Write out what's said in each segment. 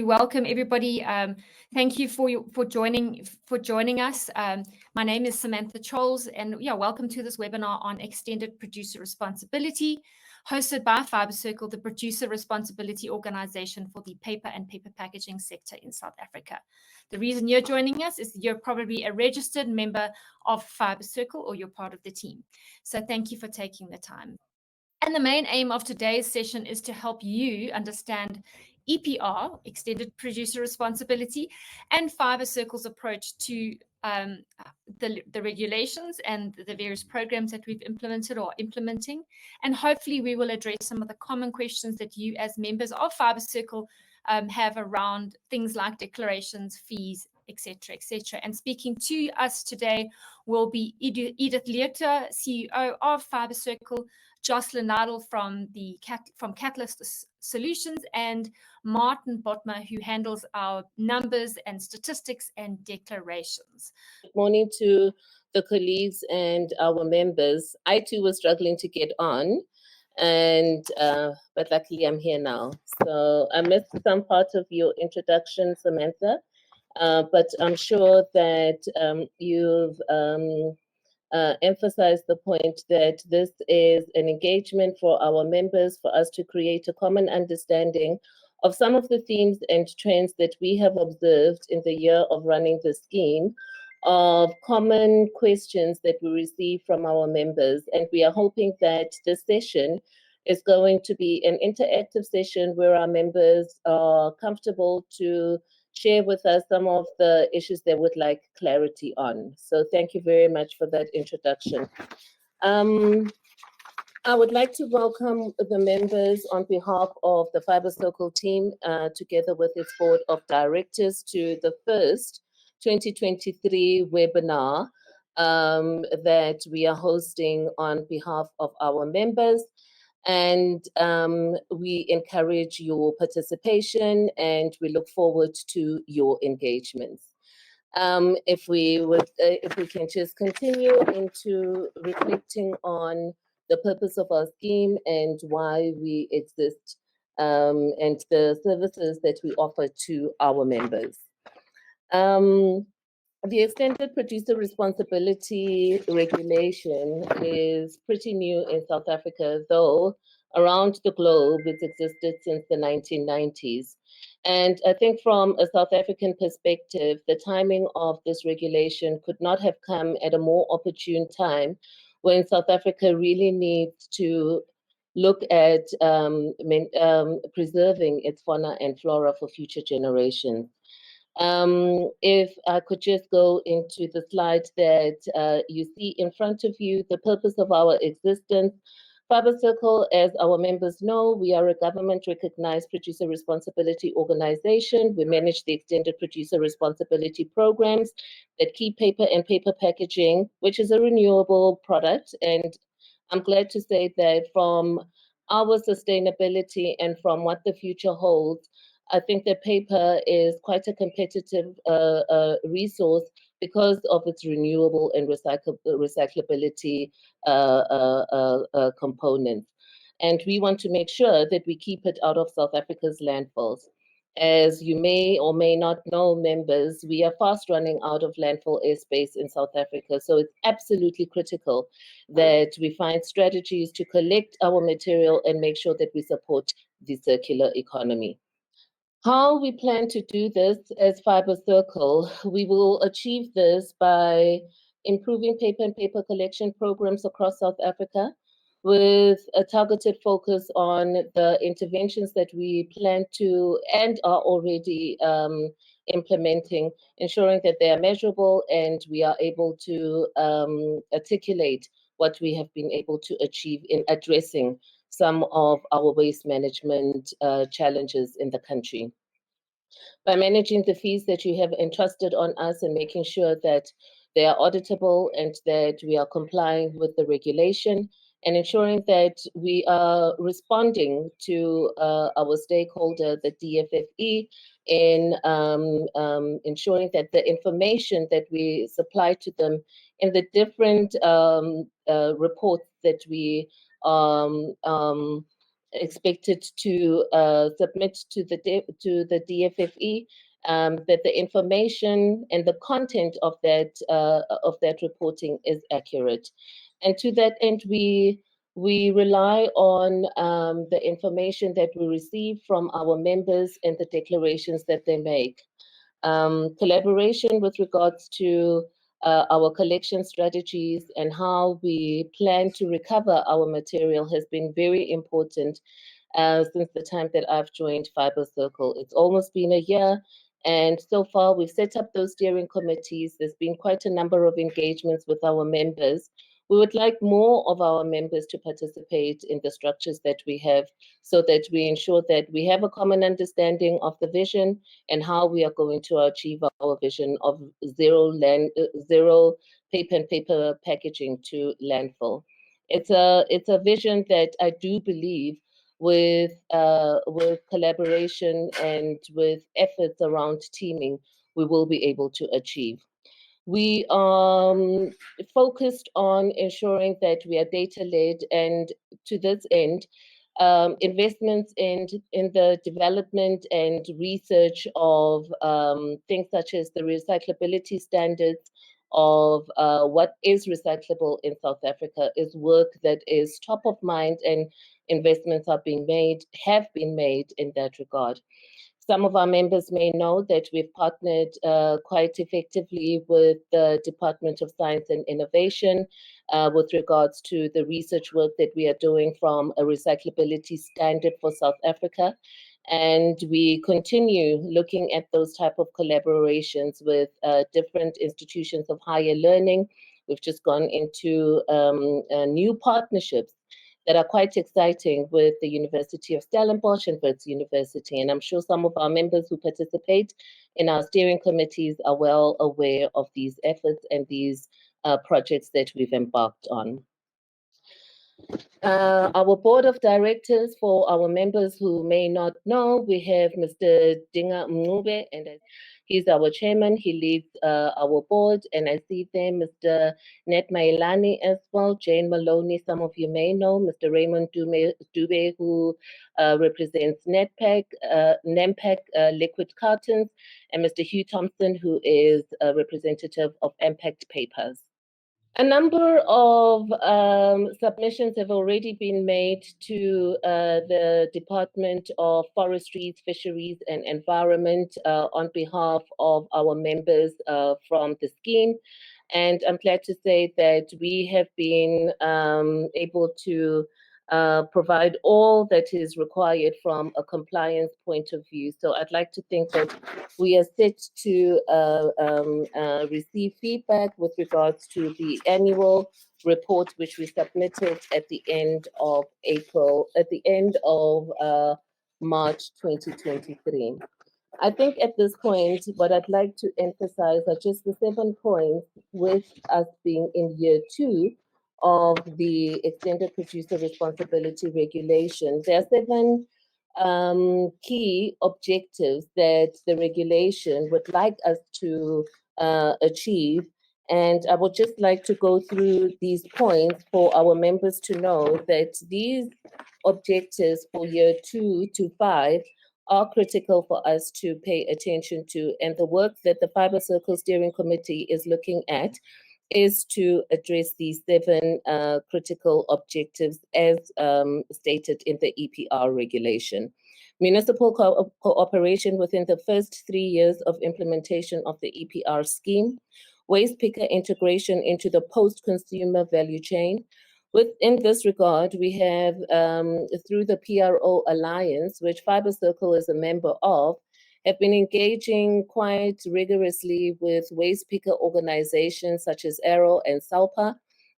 Welcome everybody. Thank you for joining us. My name is Samantha Choles, and welcome to this webinar on extended producer responsibility, hosted by Fibre Circle, the producer responsibility organization for the paper and paper packaging sector in South Africa. The reason you're joining us is you're probably a registered member of Fibre Circle or you're part of the team. So thank you for taking the time. And the main aim of today's session is to help you understand EPR, Extended Producer Responsibility, and Fibre Circle's approach to the regulations and the various programs that we've implemented or implementing. And hopefully we will address some of the common questions that you as members of Fibre Circle have around things like declarations, fees, etc., etc. And speaking to us today will be Edith Leota, CEO of Fibre Circle, Jocelyn Nadel from Catalyst Solutions, and Martin Botma, who handles our numbers and statistics and declarations. Good morning to the colleagues and our members. I too was struggling to get on, and but luckily I'm here now. So I missed some part of your introduction, Samantha, but I'm sure that you've emphasize the point that this is an engagement for our members, for us to create a common understanding of some of the themes and trends that we have observed in the year of running the scheme, of common questions that we receive from our members. And we are hoping that this session is going to be an interactive session where our members are comfortable to share with us some of the issues they would like clarity on. So thank you very much for that introduction. I would like to welcome the members on behalf of the Fibre Circle team, together with its board of directors, to the first 2023 webinar that we are hosting on behalf of our members. And we encourage your participation, and we look forward to your engagements. If we can just continue into reflecting on the purpose of our scheme and why we exist, and the services that we offer to our members. The Extended Producer Responsibility Regulation is pretty new in South Africa, though around the globe it's existed since the 1990s. And I think from a South African perspective, the timing of this regulation could not have come at a more opportune time when South Africa really needs to look at preserving its fauna and flora for future generations. If I could just go into the slide that you see in front of you, the purpose of our existence. Fibre Circle, as our members know, we are a government-recognized producer responsibility organization. We manage the extended producer responsibility programs that keep paper and paper packaging, which is a renewable product. And I'm glad to say that from our sustainability and from what the future holds, I think that paper is quite a competitive resource because of its renewable and recyclability components. And we want to make sure that we keep it out of South Africa's landfills. As you may or may not know, members, we are fast running out of landfill airspace in South Africa. So it's absolutely critical that we find strategies to collect our material and make sure that we support the circular economy. How we plan to do this as Fibre Circle, we will achieve this by improving paper and paper collection programs across South Africa with a targeted focus on the interventions that we plan to and are already implementing, ensuring that they are measurable and we are able to articulate what we have been able to achieve in addressing some of our waste management challenges in the country. By managing the fees that you have entrusted on us and making sure that they are auditable and that we are complying with the regulation, and ensuring that we are responding to our stakeholder, the DFFE, in ensuring that the information that we supply to them in the different reports that we expected to submit to the DFFE, that the information and the content of that reporting is accurate. And to that end, we rely on the information that we receive from our members and the declarations that they make. Collaboration with regards to our collection strategies and how we plan to recover our material has been very important since the time that I've joined Fibre Circle. It's almost been a year, and so far we've set up those steering committees. There's been quite a number of engagements with our members. We would like more of our members to participate in the structures that we have, so that we ensure that we have a common understanding of the vision and how we are going to achieve our vision of zero paper and paper packaging to landfill. It's a vision that I do believe with collaboration and with efforts around teaming, we will be able to achieve. We are focused on ensuring that we are data-led, and to this end, investments in the development and research of things such as the recyclability standards of what is recyclable in South Africa is work that is top of mind, and investments have been made in that regard. Some of our members may know that we've partnered quite effectively with the Department of Science and Innovation with regards to the research work that we are doing from a recyclability standard for South Africa. And we continue looking at those type of collaborations with different institutions of higher learning. We've just gone into new partnerships that are quite exciting with the University of Stellenbosch and Wits University. And I'm sure some of our members who participate in our steering committees are well aware of these efforts and these projects that we've embarked on. Our board of directors, for our members who may not know, we have Mr. Dinga Mncube, and he's our chairman. He leads our board, and I see there Mr. Net Mailani as well, Jane Maloney, some of you may know, Mr. Raymond Dube, who represents NEMPAC Liquid Cartons, and Mr. Hugh Thompson, who is a representative of Impact Papers. A number of submissions have already been made to the Department of Forestry, Fisheries and Environment on behalf of our members from the scheme. And I'm glad to say that we have been able to provide all that is required from a compliance point of view. So I'd like to think that we are set to receive feedback with regards to the annual report, which we submitted at the end of March 2023. I think at this point, what I'd like to emphasize are just the 7 points, with us being in year 2 of the Extended Producer Responsibility Regulation. There are 7 key objectives that the regulation would like us to achieve. And I would just like to go through these points for our members to know that these objectives for year 2 to 5 are critical for us to pay attention to. And the work that the Fibre Circle Steering Committee is looking at is to address these 7 critical objectives as stated in the EPR regulation. Municipal cooperation within the first 3 years of implementation of the EPR scheme, waste picker integration into the post-consumer value chain. Within this regard, we have, through the PRO Alliance, which Fibre Circle is a member of, have been engaging quite rigorously with waste picker organizations such as Arrow and SALPA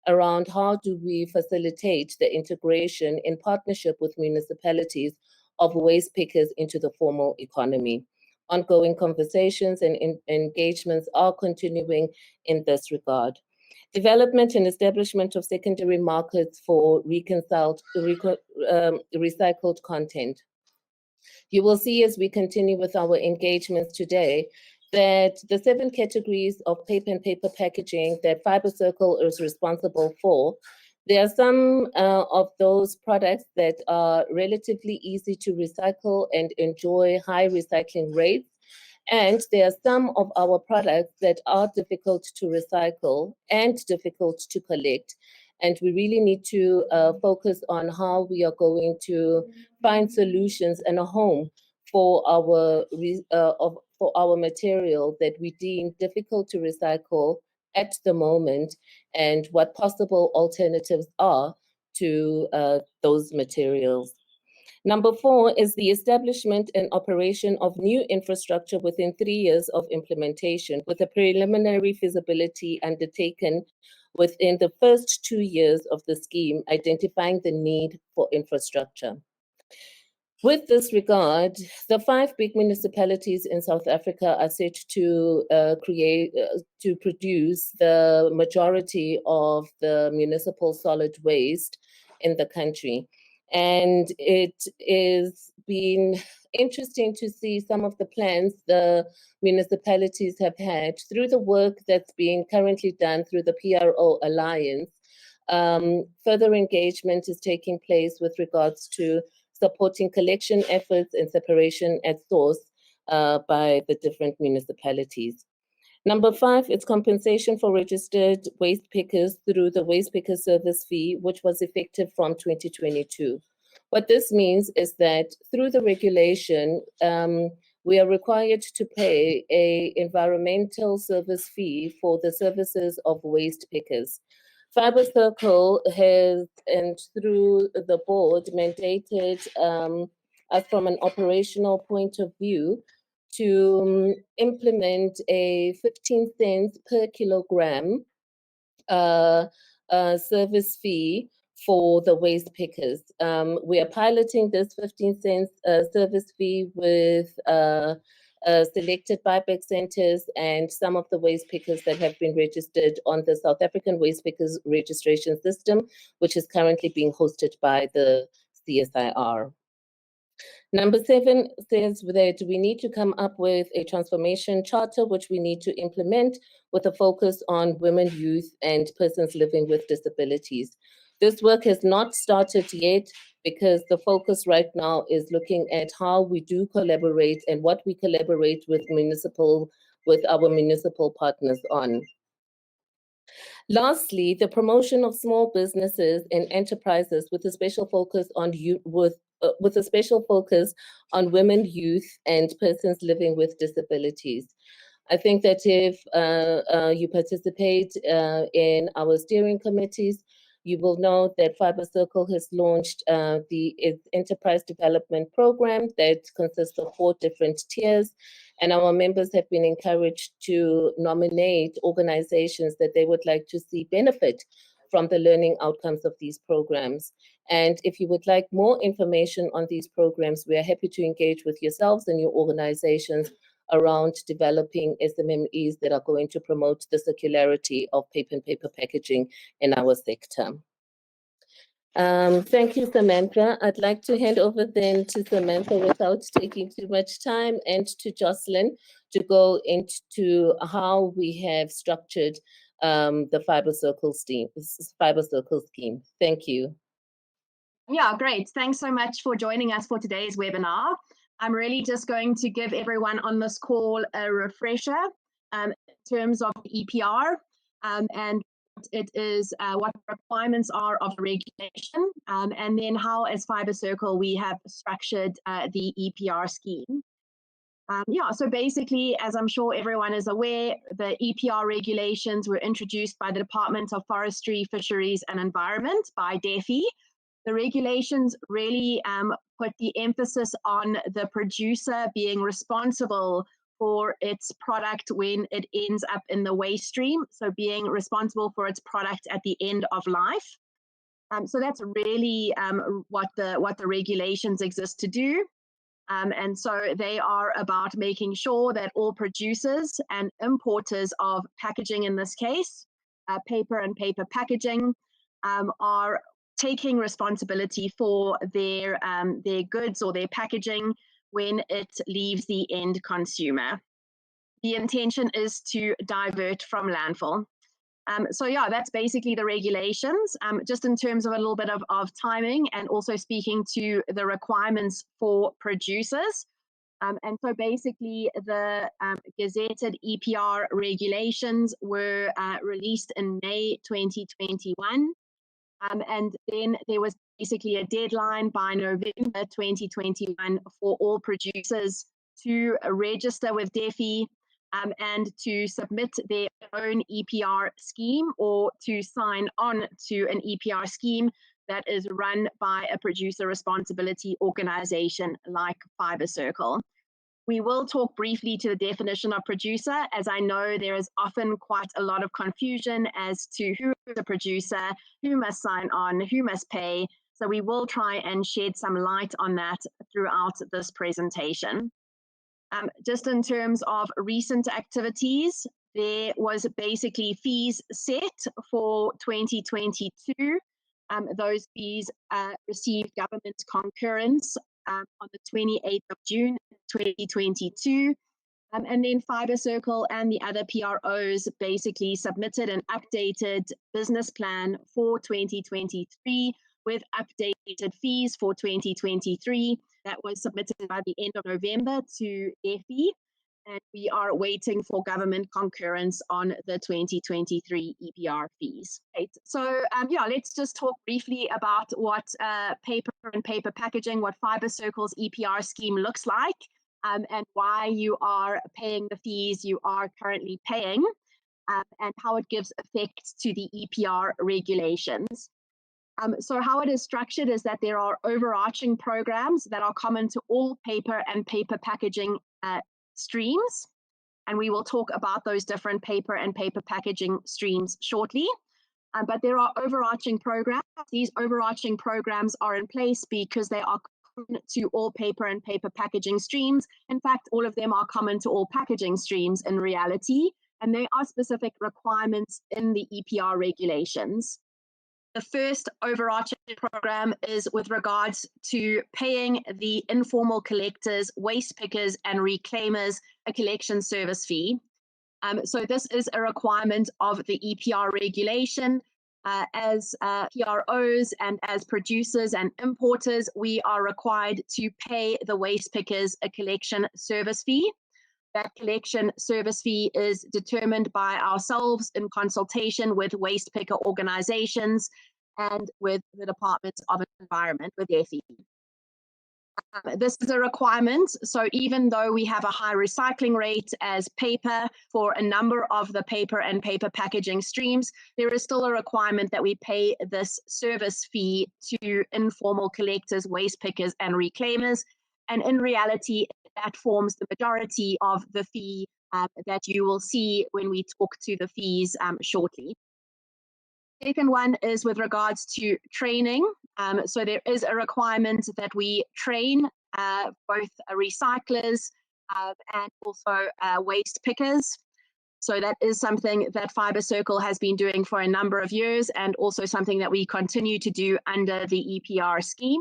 around how do we facilitate the integration in partnership with municipalities of waste pickers into the formal economy. Ongoing conversations and engagements are continuing in this regard. Development and establishment of secondary markets for recycled content. You will see as we continue with our engagements today that the 7 categories of paper and paper packaging that Fibre Circle is responsible for, There are some of those products that are relatively easy to recycle and enjoy high recycling rates. And there are some of our products that are difficult to recycle and difficult to collect. And we really need to focus on how we are going to find solutions and a home for our material that we deem difficult to recycle at the moment, and what possible alternatives are to those materials. Number 4 is the establishment and operation of new infrastructure within 3 years of implementation, with a preliminary feasibility undertaken within the first 2 years of the scheme, identifying the need for infrastructure. With this regard, the 5 big municipalities in South Africa are set to produce the majority of the municipal solid waste in the country. And it is been interesting to see some of the plans the municipalities have had through the work that's being currently done through the PRO Alliance. Further engagement is taking place with regards to supporting collection efforts and separation at source by the different municipalities. Number 5 is compensation for registered waste pickers through the waste picker service fee, which was effective from 2022. What this means is that through the regulation, we are required to pay an environmental service fee for the services of waste pickers. Fibre Circle has, and through the board, mandated us from an operational point of view to implement a 15 cents per kilogram service fee for the waste pickers. We are piloting this 15 cents service fee with selected buyback centers and some of the waste pickers that have been registered on the South African Waste Pickers Registration System, which is currently being hosted by the CSIR. Number 7 says that we need to come up with a transformation charter, which we need to implement with a focus on women, youth, and persons living with disabilities. This work has not started yet because the focus right now is looking at how we do collaborate and what we collaborate with our municipal partners on. Lastly, the promotion of small businesses and enterprises with a special focus on women, youth, and persons living with disabilities. I think that if you participate in our steering committees, you will know that Fibre Circle has launched its enterprise development program that consists of 4 different tiers. And our members have been encouraged to nominate organizations that they would like to see benefit from the learning outcomes of these programs. And if you would like more information on these programs, we are happy to engage with yourselves and your organizations around developing SMMEs that are going to promote the circularity of paper packaging in our sector. Thank you, Samantha. I'd like to hand over then to Samantha without taking too much time, and to Jocelyn to go into how we have structured the Fibre Circle scheme. Thank you. Yeah, great. Thanks so much for joining us for today's webinar. I'm really just going to give everyone on this call a refresher in terms of EPR and it is what the requirements are of regulation, and then how, as Fibre Circle, we have structured the EPR scheme. Yeah, so basically, as I'm sure everyone is aware, the EPR regulations were introduced by the Department of Forestry, Fisheries and Environment, by DEFI. The regulations really put the emphasis on the producer being responsible for its product when it ends up in the waste stream, so being responsible for its product at the end of life. So that's really what the regulations exist to do. And so they are about making sure that all producers and importers of packaging, in this case, paper and paper packaging, are taking responsibility for their goods or their packaging when it leaves the end consumer. The intention is to divert from landfill. So yeah, that's basically the regulations. Just in terms of a little bit of timing and also speaking to the requirements for producers. And so basically the gazetted EPR regulations were released in May 2021. And then there was basically a deadline by November 2021 for all producers to register with DEFI and to submit their own EPR scheme or to sign on to an EPR scheme that is run by a producer responsibility organization like Fibre Circle. We will talk briefly to the definition of producer, as I know there is often quite a lot of confusion as to who is a producer, who must sign on, who must pay. So we will try and shed some light on that throughout this presentation. Just in terms of recent activities, there was basically fees set for 2022. Those fees received government concurrence on the 28th of June 2022. And then Fibre Circle and the other PROs basically submitted an updated business plan for 2023 with updated fees for 2023. That was submitted by the end of November to DEFI, and we are waiting for government concurrence on the 2023 EPR fees. Right. So yeah, let's just talk briefly about what paper and paper packaging, what Fibre Circle's EPR scheme looks like, and why you are paying the fees you are currently paying, and how it gives effect to the EPR regulations. So how it is structured is that there are overarching programs that are common to all paper and paper packaging streams. And we will talk about those different paper and paper packaging streams shortly. But there are overarching programs. These overarching programs are in place because they are common to all paper and paper packaging streams. In fact, all of them are common to all packaging streams in reality. And there are specific requirements in the EPR regulations. The first overarching program is with regards to paying the informal collectors, waste pickers, and reclaimers a collection service fee. So this is a requirement of the EPR regulation. As PROs and as producers and importers, we are required to pay the waste pickers a collection service fee. That collection service fee is determined by ourselves in consultation with waste picker organizations and with the Department of Environment, with DEFI. This is a requirement, so even though we have a high recycling rate as paper for a number of the paper and paper packaging streams, there is still a requirement that we pay this service fee to informal collectors, waste pickers, and reclaimers. And in reality, that forms the majority of the fee that you will see when we talk to the fees shortly. Second one is with regards to training. So there is a requirement that we train both recyclers and also waste pickers. So that is something that Fibre Circle has been doing for a number of years and also something that we continue to do under the EPR scheme.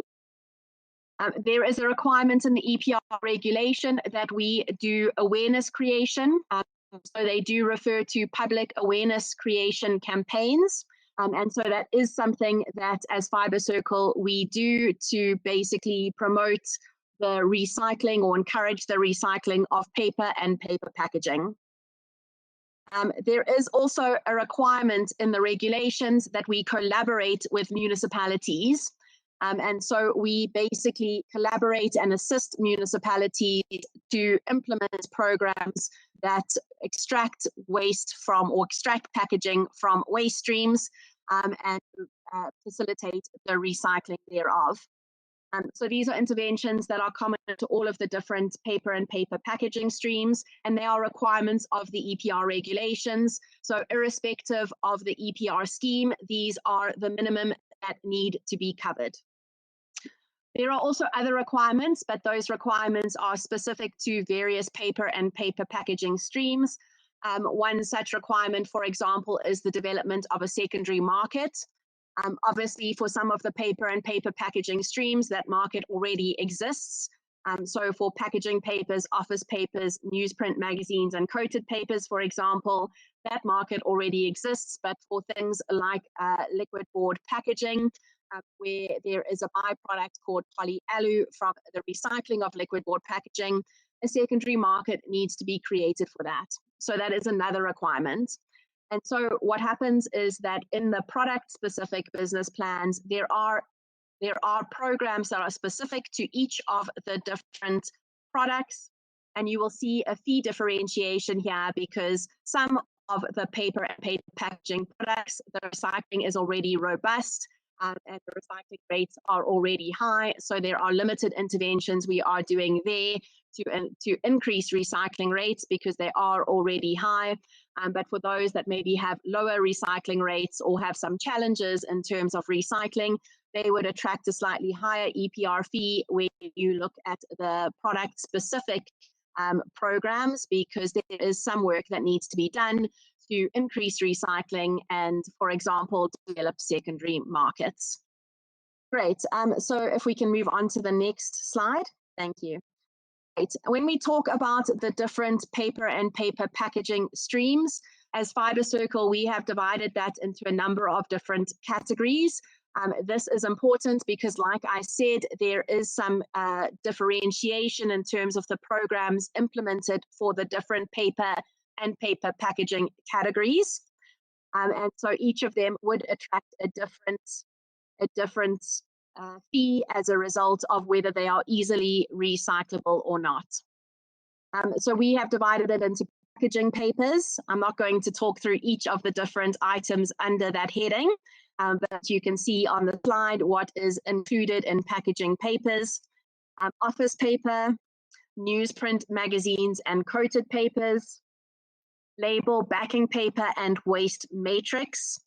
There is a requirement in the EPR regulation that we do awareness creation. So they do refer to public awareness creation campaigns. And so that is something that as Fibre Circle we do to basically promote the recycling or encourage the recycling of paper and paper packaging. There is also a requirement in the regulations that we collaborate with municipalities. And so we basically collaborate and assist municipalities to implement programs that extract waste from or extract packaging from waste streams and facilitate the recycling thereof. So these are interventions that are common to all of the different paper and paper packaging streams, and they are requirements of the EPR regulations. So irrespective of the EPR scheme, these are the minimum that need to be covered. There are also other requirements, but those requirements are specific to various paper and paper packaging streams. One such requirement, for example, is the development of a secondary market. Obviously, for some of the paper and paper packaging streams, that market already exists. So for packaging papers, office papers, newsprint magazines, and coated papers, for example, that market already exists. But for things like liquid board packaging, where there is a byproduct called polyalu from the recycling of liquid board packaging, a secondary market needs to be created for that. So that is another requirement. And so what happens is that in the product-specific business plans, there are programs that are specific to each of the different products. And you will see a fee differentiation here because some of the paper and paper packaging products, the recycling is already robust and the recycling rates are already high. So there are limited interventions we are doing there to increase recycling rates because they are already high. But for those that maybe have lower recycling rates or have some challenges in terms of recycling, they would attract a slightly higher EPR fee where you look at the product-specific programs because there is some work that needs to be done to increase recycling and, for example, develop secondary markets. Great. So if we can move on to the next slide. Thank you. Right. When we talk about the different paper and paper packaging streams, as Fibre Circle, we have divided that into a number of different categories. This is important because, like I said, there is some differentiation in terms of the programs implemented for the different paper and paper packaging categories. And so each of them would attract a different fee as a result of whether they are easily recyclable or not. So we have divided it into packaging papers. I'm not going to talk through each of the different items under that heading, but you can see on the slide what is included in packaging papers: office paper, newsprint magazines and coated papers, label backing paper and waste matrix,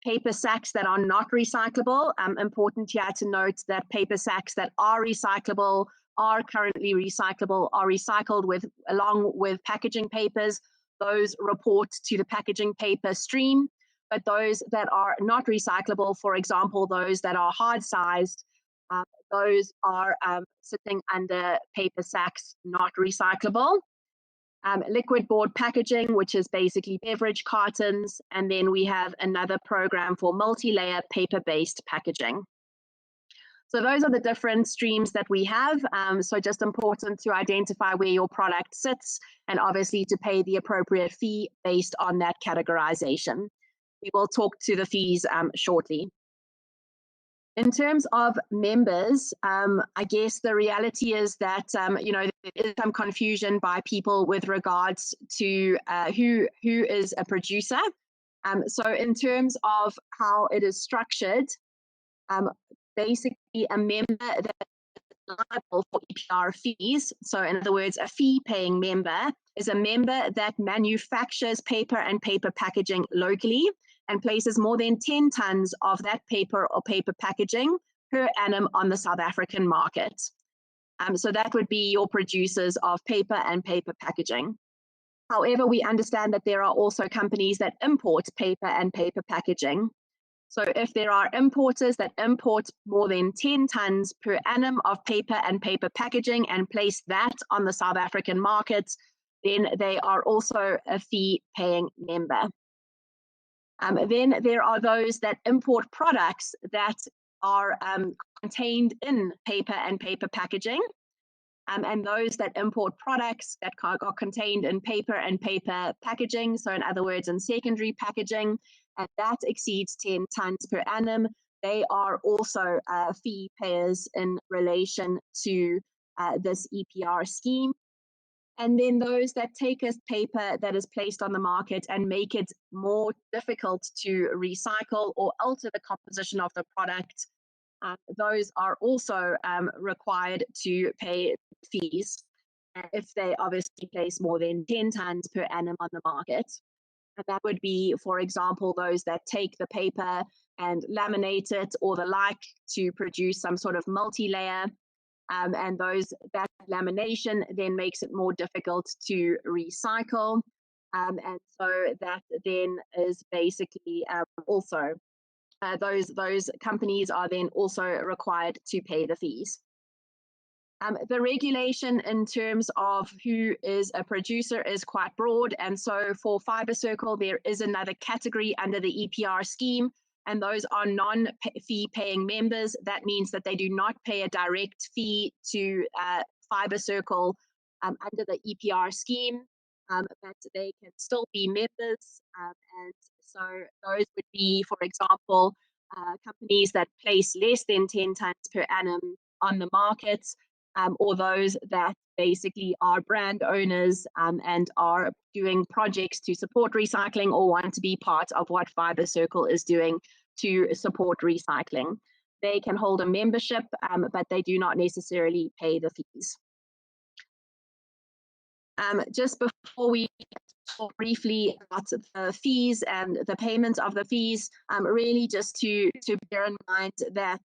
paper sacks that are not recyclable. Important here to note that paper sacks that are recyclable are currently recyclable, are recycled along with packaging papers. Those report to the packaging paper stream. But those that are not recyclable, for example, those that are hard-sized, those are sitting under paper sacks not recyclable. Liquid board packaging, which is basically beverage cartons, and then we have another program for multi-layer paper-based packaging. So those are the different streams that we have. So just important to identify where your product sits and obviously to pay the appropriate fee based on that categorization. We will talk to the fees shortly. In terms of members, I guess the reality is that there is some confusion by people with regards to who is a producer. So in terms of how it is structured, basically a member that is liable for EPR fees. So in other words, a fee-paying member is a member that manufactures paper and paper packaging locally and places more than 10 tons of that paper or paper packaging per annum on the South African market. So that would be your producers of paper and paper packaging. However, we understand that there are also companies that import paper and paper packaging. So if there are importers that import more than 10 tons per annum of paper and paper packaging and place that on the South African market, then they are also a fee-paying member. Then there are those that import products that are contained in paper and paper packaging. And those that import products that are contained in paper and paper packaging, so in other words, in secondary packaging, and that exceeds 10 tons per annum, they are also fee payers in relation to this EPR scheme. And then those that take a paper that is placed on the market and make it more difficult to recycle or alter the composition of the product, those are also required to pay fees if they obviously place more than 10 tons per annum on the market. And that would be, for example, those that take the paper and laminate it or the like to produce some sort of multi-layer. And that lamination then makes it more difficult to recycle. And so that then is basically also, those companies are then also required to pay the fees. The regulation in terms of who is a producer is quite broad. And so for Fibre Circle, there is another category under the EPR scheme, and those are non-fee paying members. That means that they do not pay a direct fee to Fibre Circle under the EPR scheme, but they can still be members. And so those would be, for example, companies that place less than 10 tons per annum on the market, or those that basically are brand owners and are doing projects to support recycling or want to be part of what Fibre Circle is doing to support recycling. They can hold a membership, but they do not necessarily pay the fees. Just before we talk briefly about the fees and the payment of the fees, really just to bear in mind that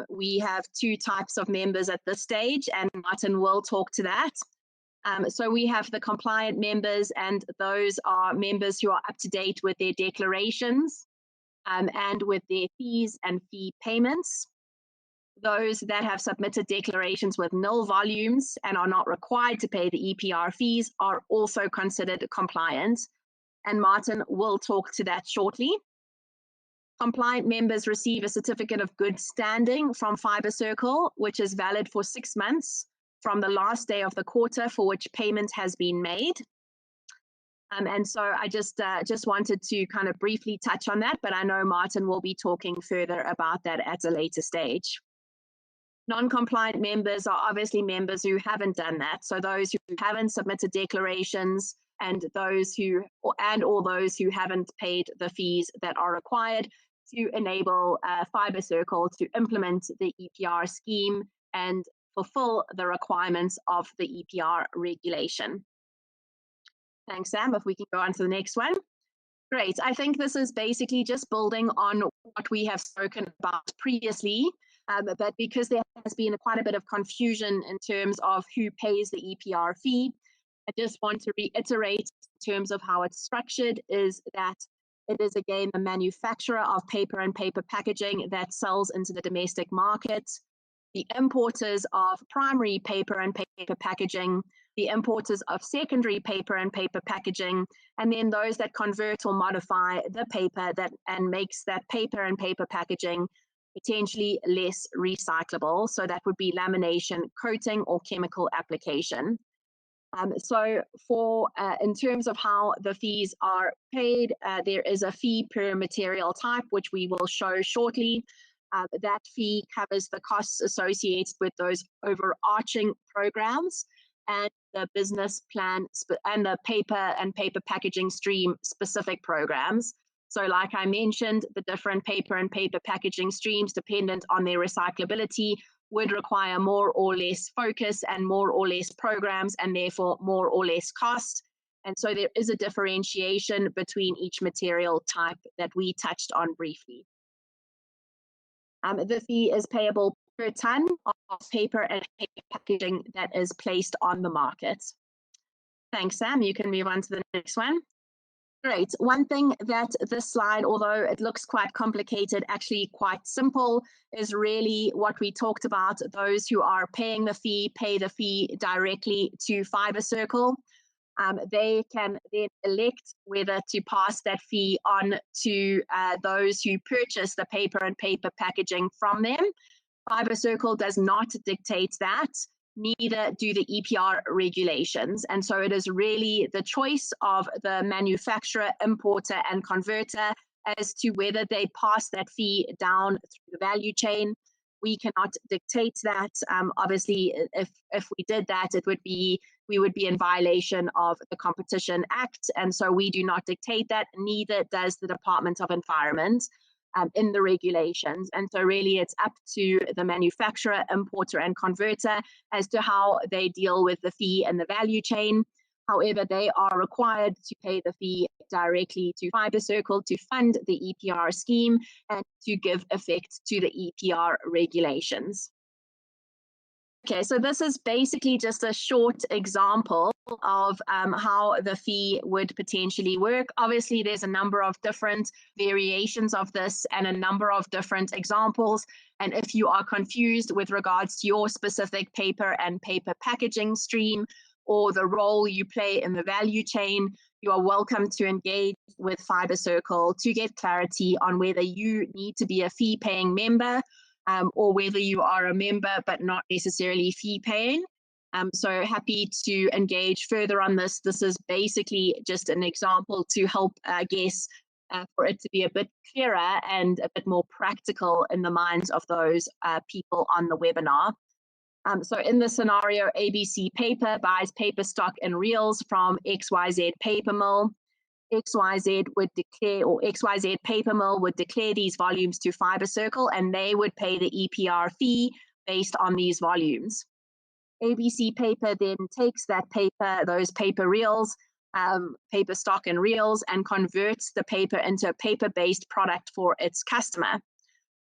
we have two types of members at this stage, and Martin will talk to that. So we have the compliant members, and those are members who are up to date with their declarations and with their fees and fee payments. Those that have submitted declarations with nil volumes and are not required to pay the EPR fees are also considered compliant, and Martin will talk to that shortly. Compliant members receive a certificate of good standing from Fibre Circle, which is valid for 6 months from the last day of the quarter for which payment has been made. And so I just wanted to kind of briefly touch on that, but I know Martin will be talking further about that at a later stage. Non-compliant members are obviously members who haven't done that. So those who haven't submitted declarations and those who haven't paid the fees that are required to enable Fibre Circle to implement the EPR scheme and fulfill the requirements of the EPR regulation. Thanks, Sam. If we can go on to the next one. Great. I think this is basically just building on what we have spoken about previously. But because there has been quite a bit of confusion in terms of who pays the EPR fee, I just want to reiterate in terms of how it's structured is that it is again the manufacturer of paper and paper packaging that sells into the domestic market, the importers of primary paper and paper packaging, the importers of secondary paper and paper packaging, and then those that convert or modify the paper and makes that paper and paper packaging potentially less recyclable. So that would be lamination, coating, or chemical application. So for in terms of how the fees are paid, there is a fee per material type, which we will show shortly. That fee covers the costs associated with those overarching programs and the business plan and the paper and paper packaging stream specific programs. So like I mentioned, the different paper and paper packaging streams, dependent on their recyclability, would require more or less focus and more or less programs, and therefore more or less cost. And so there is a differentiation between each material type that we touched on briefly. The fee is payable per ton of paper and paper packaging that is placed on the market. Thanks, Sam. You can move on to the next one. Great. One thing that this slide, although it looks quite complicated, actually quite simple, is really what we talked about. Those who are paying the fee pay the fee directly to Fibre Circle. They can then elect whether to pass that fee on to those who purchase the paper and paper packaging from them. Fibre Circle does not dictate that. Neither do the EPR regulations. And so it is really the choice of the manufacturer, importer, and converter as to whether they pass that fee down through the value chain. We cannot dictate that. Obviously, if we did that, we would be in violation of the Competition Act. And so we do not dictate that, neither does the Department of Environment. In the regulations. And so really it's up to the manufacturer, importer, and converter as to how they deal with the fee and the value chain. However, they are required to pay the fee directly to Fibre Circle to fund the EPR scheme and to give effect to the EPR regulations. Okay, so this is basically just a short example of how the fee would potentially work. Obviously, there's a number of different variations of this and a number of different examples. And if you are confused with regards to your specific paper and paper packaging stream or the role you play in the value chain, you are welcome to engage with Fibre Circle to get clarity on whether you need to be a fee-paying member or whether you are a member but not necessarily fee-paying. So happy to engage further on this. This is basically just an example to help, I guess, for it to be a bit clearer and a bit more practical in the minds of those people on the webinar. So in the scenario, ABC Paper buys paper stock in reels from XYZ Paper Mill. XYZ would declare, or XYZ Paper Mill would declare these volumes to Fibre Circle, and they would pay the EPR fee based on these volumes. ABC Paper then takes that paper, those paper reels, paper stock and reels, and converts the paper into a paper-based product for its customer.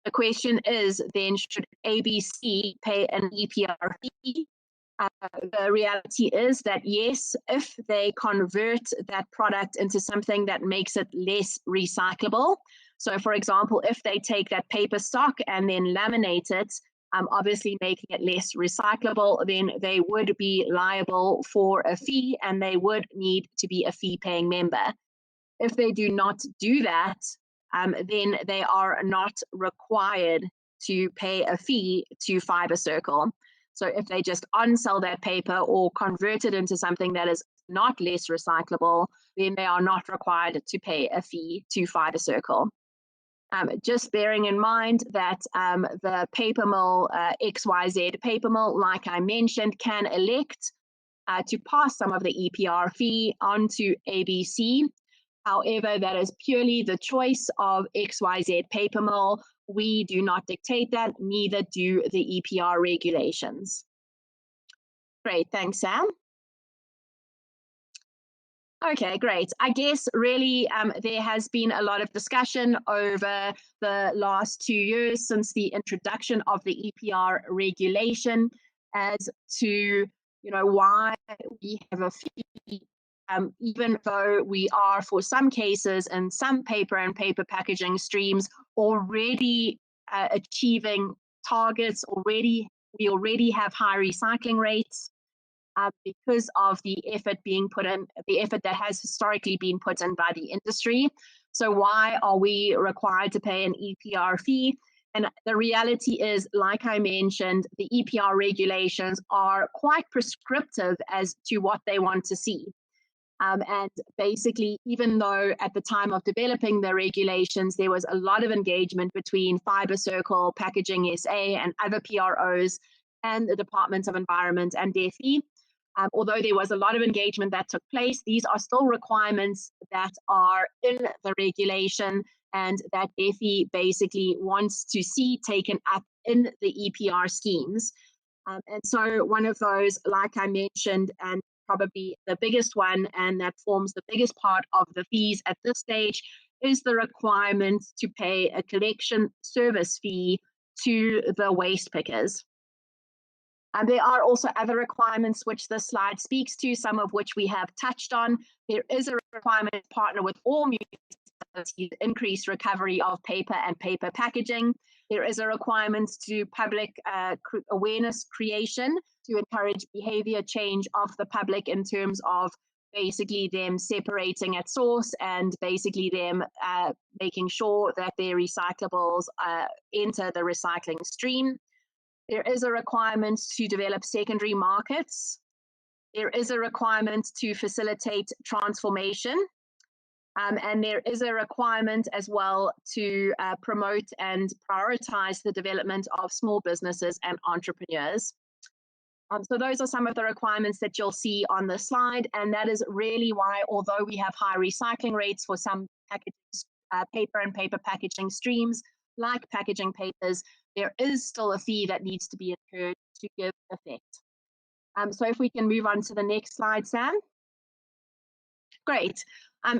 The question is then, should ABC pay an EPR fee? The reality is that yes, if they convert that product into something that makes it less recyclable. So for example, if they take that paper stock and then laminate it, obviously making it less recyclable, then they would be liable for a fee and they would need to be a fee-paying member. If they do not do that, then they are not required to pay a fee to Fibre Circle. So if they just unsell that paper or convert it into something that is not less recyclable, then they are not required to pay a fee to Fibre Circle. Just bearing in mind that the paper mill, XYZ Paper Mill, like I mentioned, can elect to pass some of the EPR fee onto ABC. However, that is purely the choice of XYZ Paper Mill. We do not dictate that, neither do the EPR regulations. Great, thanks, Sam. Okay, great. I guess really there has been a lot of discussion over the last 2 years since the introduction of the EPR regulation as to why we have a fee. Even though we are, for some cases, in some paper and paper packaging streams, already achieving targets, we already have high recycling rates because of the effort being put in, the effort that has historically been put in by the industry. So why are we required to pay an EPR fee? And the reality is, like I mentioned, the EPR regulations are quite prescriptive as to what they want to see. And basically, even though at the time of developing the regulations, there was a lot of engagement between Fibre Circle, Packaging SA, and other PROs, and the Department of Environment and DEFI, although there was a lot of engagement that took place, these are still requirements that are in the regulation and that DEFI basically wants to see taken up in the EPR schemes. And so one of those, like I mentioned, and probably the biggest one, and that forms the biggest part of the fees at this stage, is the requirement to pay a collection service fee to the waste pickers. And there are also other requirements which this slide speaks to, some of which we have touched on. There is a requirement to partner with all municipalities to increase recovery of paper and paper packaging. There is a requirement to public awareness creation to encourage behavior change of the public in terms of basically them separating at source and basically them making sure that their recyclables enter the recycling stream. There is a requirement to develop secondary markets. There is a requirement to facilitate transformation. And there is a requirement as well to promote and prioritize the development of small businesses and entrepreneurs. So those are some of the requirements that you'll see on the slide. And that is really why, although we have high recycling rates for some paper and paper packaging streams, like packaging papers, there is still a fee that needs to be incurred to give effect. So if we can move on to the next slide, Sam. great.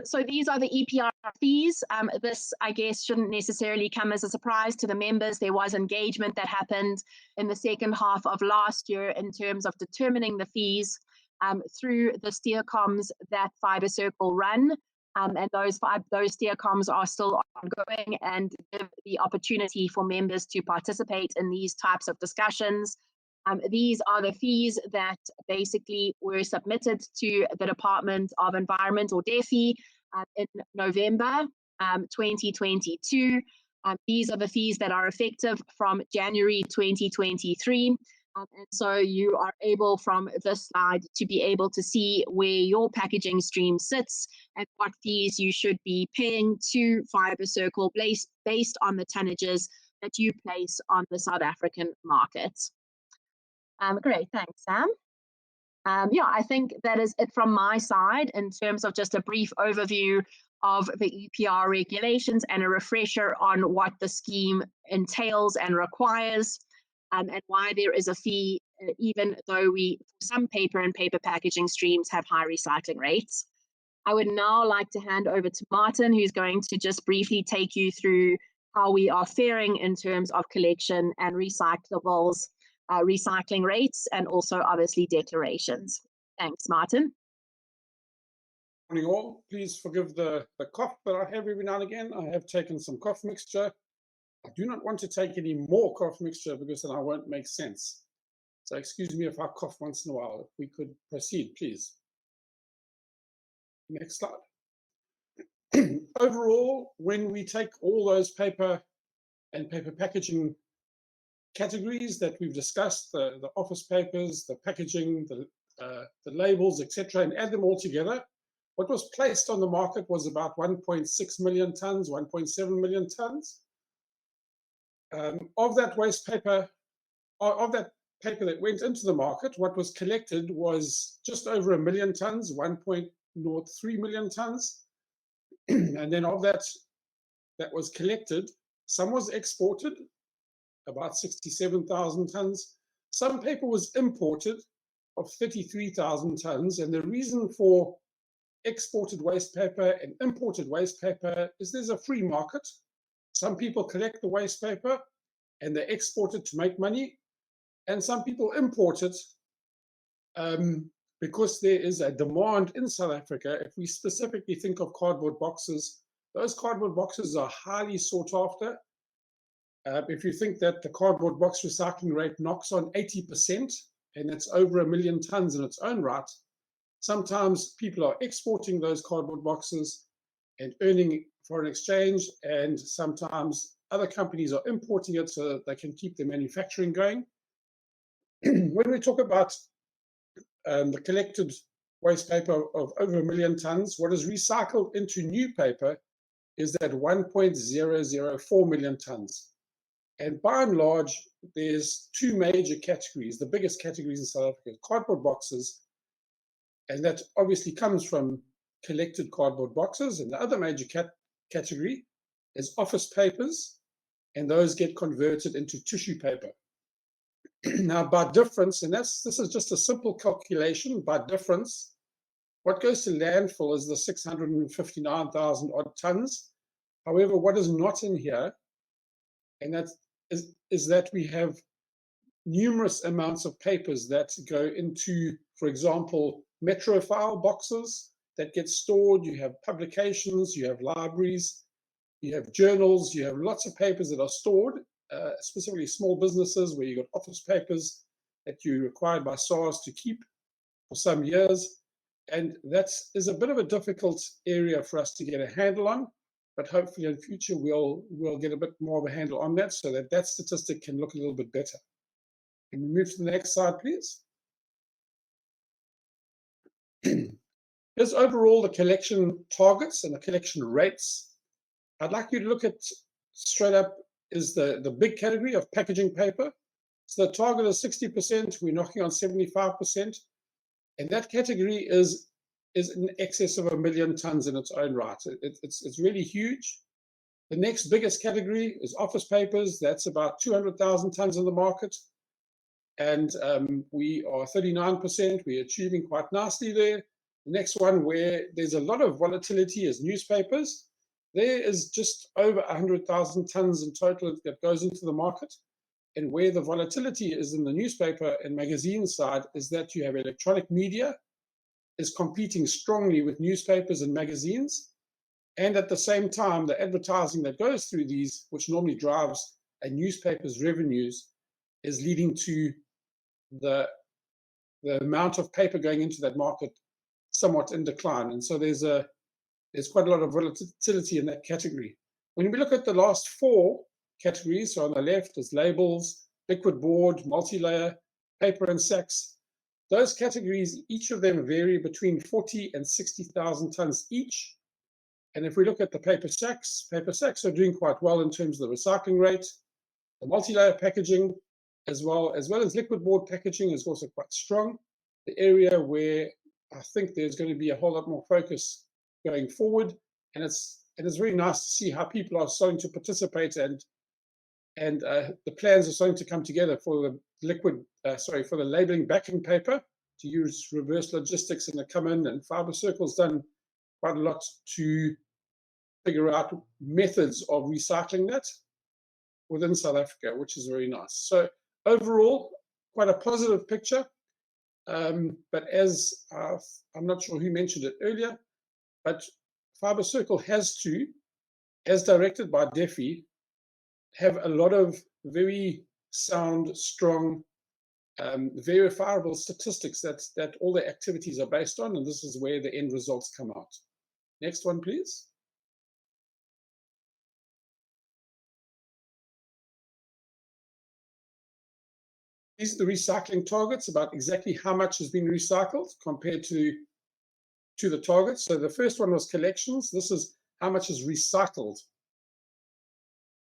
So these are the EPR fees. This, I guess, shouldn't necessarily come as a surprise to the members. There was engagement that happened in the second half of last year in terms of determining the fees through the steercoms that Fibre Circle run. And those steercoms are still ongoing and give the opportunity for members to participate in these types of discussions. These are the fees that basically were submitted to the Department of Environment, or DEFI, in November 2022. These are the fees that are effective from January 2023. And so you are able from this slide to be able to see where your packaging stream sits and what fees you should be paying to Fibre Circle based on the tonnages that you place on the South African market. Great, thanks, Sam. Yeah, I think that is it from my side in terms of just a brief overview of the EPR regulations and a refresher on what the scheme entails and requires, and why there is a fee, even though some paper and paper packaging streams have high recycling rates. I would now like to hand over to Martin, who's going to just briefly take you through how we are faring in terms of collection and recyclables, recycling rates, and also obviously declarations. Thanks, Martin. Morning all. Please forgive the cough that I have every now and again. I have taken some cough mixture. I do not want to take any more cough mixture because then I won't make sense. So excuse me if I cough once in a while. If we could proceed, please. Next slide. Overall, when we take all those paper and paper packaging categories that we've discussed, the office papers, the packaging, the labels, etc., and add them all together, what was placed on the market was about 1.6 million tons, 1.7 million tons. Of that waste paper, of that paper that went into the market, what was collected was just over 1 million tons, 1.03 million tons. And then of that was collected, some was exported, about 67,000 tons. Some paper was imported of 33,000 tons. And the reason for exported waste paper and imported waste paper is there's a free market. Some people collect the waste paper and they export it to make money. And some people import it because there is a demand in South Africa. If we specifically think of cardboard boxes, those cardboard boxes are highly sought after. If you think that the cardboard box recycling rate knocks on 80%, and it's over 1 million tons in its own right, sometimes people are exporting those cardboard boxes and earning foreign exchange, and sometimes other companies are importing it so that they can keep their manufacturing going. When we talk about the collected waste paper of over 1 million tons, what is recycled into new paper is that 1.004 million tons. And by and large, there's two major categories. The biggest categories in South Africa, cardboard boxes, and that obviously comes from collected cardboard boxes. And the other major category is office papers, and those get converted into tissue paper. Now, by difference, and this is just a simple calculation, by difference, what goes to landfill is the 659,000 odd tons. However, what is not in here, and that is that we have numerous amounts of papers that go into, for example, metrofile boxes that get stored. You have publications, you have libraries, you have journals, you have lots of papers that are stored, specifically small businesses where you've got office papers that you're required by SARS to keep for some years. And that is a bit of a difficult area for us to get a handle on. But hopefully in future we'll get a bit more of a handle on that so that statistic can look a little bit better. Can we move to the next slide, please? Here's overall the collection targets and the collection rates. I'd like you to look at straight up is the big category of packaging paper. So the target is 60%, we're knocking on 75%. And that category is in excess of 1 million tons in its own right. It's really huge. The next biggest category is office papers. That's about 200,000 tons in the market. And we are 39%. We're achieving quite nicely there. The next one where there's a lot of volatility is newspapers. There is just over 100,000 tons in total that goes into the market. And where the volatility is in the newspaper and magazine side is that you have electronic media is competing strongly with newspapers and magazines. And at the same time, the advertising that goes through these, which normally drives a newspaper's revenues, is leading to the amount of paper going into that market somewhat in decline. And so there's quite a lot of volatility in that category. When we look at the last four categories, so on the left is labels, liquid board, multi-layer, paper and sacks. Those categories, each of them vary between 40 and 60,000 tons each. And if we look at the paper sacks are doing quite well in terms of the recycling rate. The multi-layer packaging, as well as liquid board packaging, is also quite strong. The area where I think there's going to be a whole lot more focus going forward, and it's very nice to see how people are starting to participate, and the plans are starting to come together for the labeling backing paper to use reverse logistics, and they come in, and Fibre Circle's done quite a lot to figure out methods of recycling that within South Africa, which is very nice. So overall, quite a positive picture. But as I'm not sure who mentioned it earlier, but Fibre Circle has to, as directed by DEFI, have a lot of very sound, strong, verifiable statistics that all their activities are based on, and this is where the end results come out. Next one, please. These are the recycling targets, about exactly how much has been recycled compared to the targets. So the first one was collections. This is how much is recycled.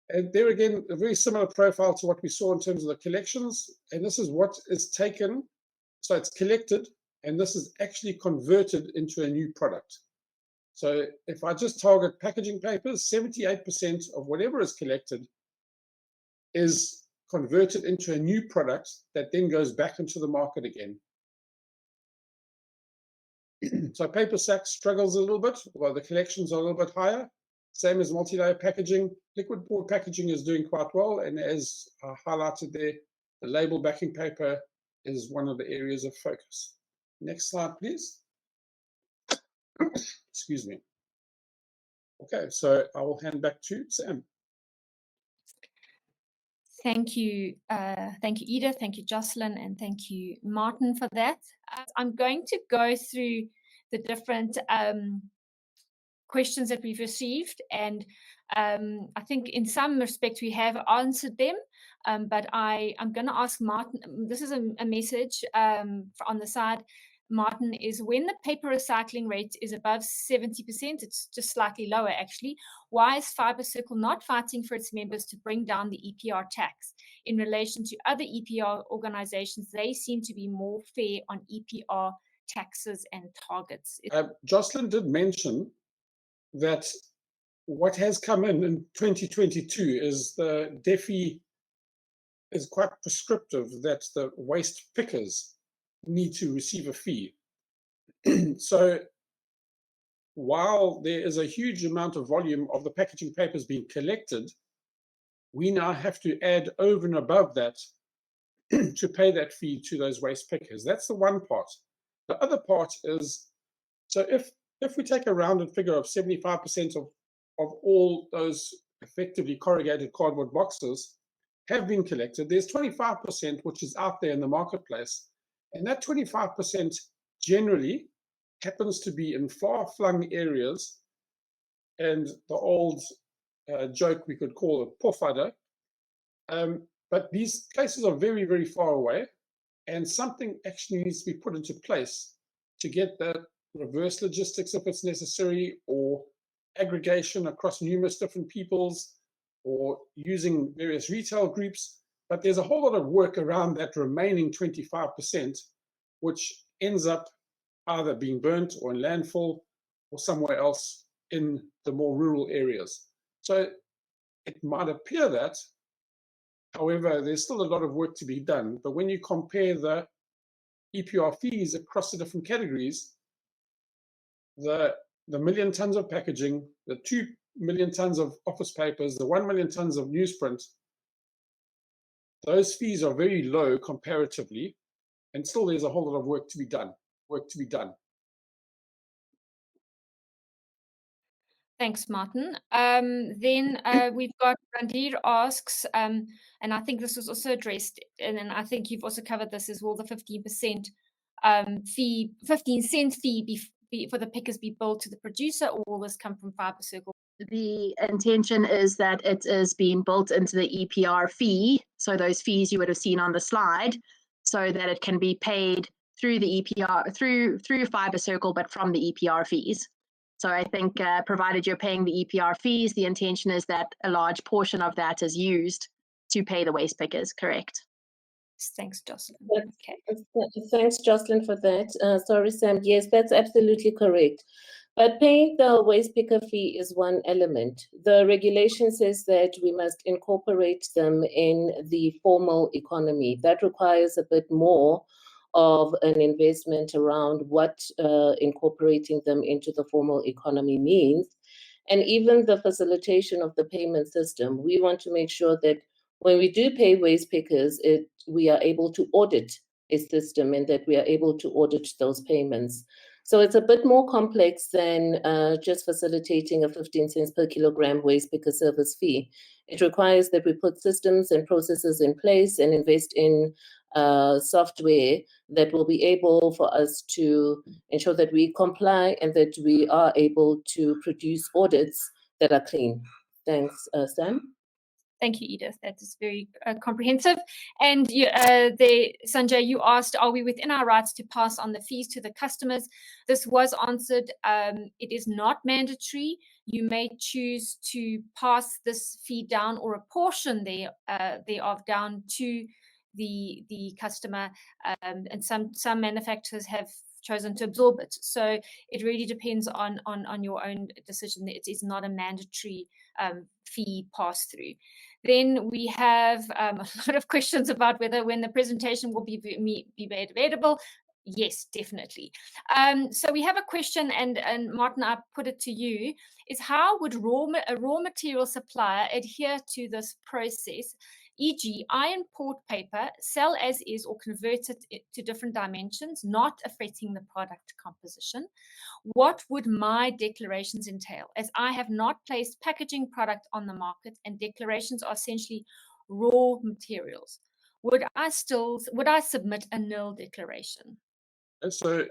And there again, a very similar profile to what we saw in terms of the collections. And this is what is taken. So it's collected, and this is actually converted into a new product. So if I just target packaging papers, 78% of whatever is collected is converted into a new product that then goes back into the market again. So paper sacks struggles a little bit, while the collections are a little bit higher. Same as multi-layer packaging. Liquid board packaging is doing quite well, and as highlighted there, the label backing paper is one of the areas of focus. Next slide, please. Excuse me. Okay, so I will hand back to Sam. Thank you, Edith, thank you, Jocelyn, and thank you, Martin, for that. I'm going to go through the different questions that we've received, and I think in some respect we have answered them, but I'm going to ask Martin. This is a message on the side. Martin, is when the paper recycling rate is above 70%, it's just slightly lower actually, why is Fibre Circle not fighting for its members to bring down the EPR tax? In relation to other EPR organizations, they seem to be more fair on EPR taxes and targets. Jocelyn did mention that what has come in 2022 is the DEFI is quite prescriptive that the waste pickers need to receive a fee. So while there is a huge amount of volume of the packaging papers being collected, we now have to add over and above that to pay that fee to those waste pickers. That's the one part. The other part is, so if we take a rounded figure of 75% of all those effectively corrugated cardboard boxes have been collected, there's 25% which is out there in the marketplace. And that 25% generally happens to be in far-flung areas, and the old joke we could call a pofadder. But these places are very, very far away, and something actually needs to be put into place to get that reverse logistics if it's necessary, or aggregation across numerous different peoples, or using various retail groups. But there's a whole lot of work around that remaining 25%, which ends up either being burnt or in landfill or somewhere else in the more rural areas. So it might appear that, however, there's still a lot of work to be done. But when you compare the EPR fees across the different categories, the million tons of packaging, the 2 million tons of office papers, the 1 million tons of newsprint, those fees are very low comparatively, and still there's a whole lot of work to be done. Thanks, Martin. Then we've got Randir asks, and I think this was also addressed, and then I think you've also covered this as well, the 15% fee, 15-cent fee for the pickers be billed to the producer, or will this come from Fibre Circle? The intention is that it is being built into the EPR fee, so those fees you would have seen on the slide, so that it can be paid through the EPR, through Fibre Circle, but from the EPR fees. So I think provided you're paying the EPR fees, the intention is that a large portion of that is used to pay the waste pickers, correct? Thanks, Jocelyn. Okay. Thanks, Jocelyn, for that. Sorry, Sam. Yes, that's absolutely correct. But paying the waste picker fee is one element. The regulation says that we must incorporate them in the formal economy. That requires a bit more of an investment around what incorporating them into the formal economy means. And even the facilitation of the payment system, we want to make sure that when we do pay waste pickers, we are able to audit a system and that we are able to audit those payments. So it's a bit more complex than just facilitating a 15 cents per kilogram waste picker service fee. It requires that we put systems and processes in place and invest in software that will be able for us to ensure that we comply and that we are able to produce audits that are clean. Thanks, Sam. Thank you, Edith. That is very comprehensive. And Sanjay, you asked, are we within our rights to pass on the fees to the customers? This was answered. It is not mandatory. You may choose to pass this fee down or a portion thereof down to the customer, and some manufacturers have chosen to absorb it. So it really depends on your own decision. It is not a mandatory fee pass through. Then we have a lot of questions about when the presentation will be made available. Yes, definitely. So we have a question, and Martin, I put it to you, is how would a raw material supplier adhere to this process? E.g., I import paper, sell as is or convert it to different dimensions, not affecting the product composition. What would my declarations entail, as I have not placed packaging product on the market and declarations are essentially raw materials? Would I submit a nil declaration? So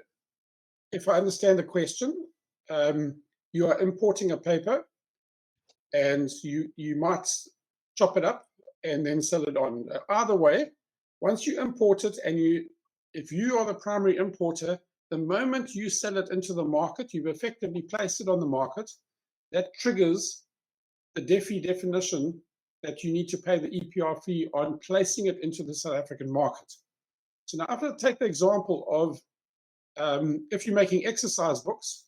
if I understand the question, you are importing a paper and you might chop it up and then sell it on. Either way, once you import it and if you are the primary importer, the moment you sell it into the market, you've effectively placed it on the market. That triggers the definition that you need to pay the EPR fee on placing it into the South African market. So now, if I take the example of if you're making exercise books,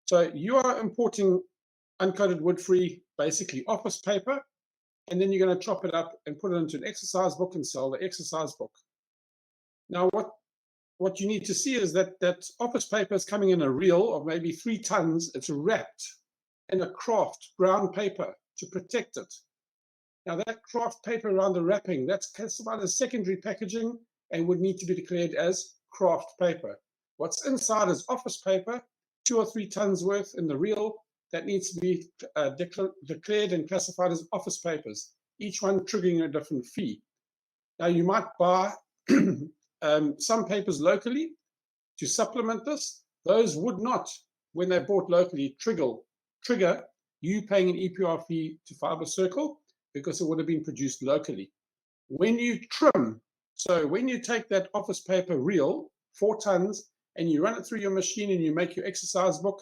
so you are importing uncoated wood-free, basically office paper, and then you're going to chop it up and put it into an exercise book and sell the exercise book. Now, what you need to see is that office paper is coming in a reel of maybe 3 tons. It's wrapped in a kraft brown paper to protect it. Now, that kraft paper around the wrapping, that's classified as secondary packaging and would need to be declared as kraft paper. What's inside is office paper, 2 or 3 tons worth in the reel. That needs to be declared and classified as office papers, each one triggering a different fee. Now, you might buy some papers locally to supplement this. Those would not, when they're bought locally, trigger you paying an EPR fee to Fibre Circle because it would have been produced locally. When you trim, so when you take that office paper reel, 4 tons, and you run it through your machine and you make your exercise book,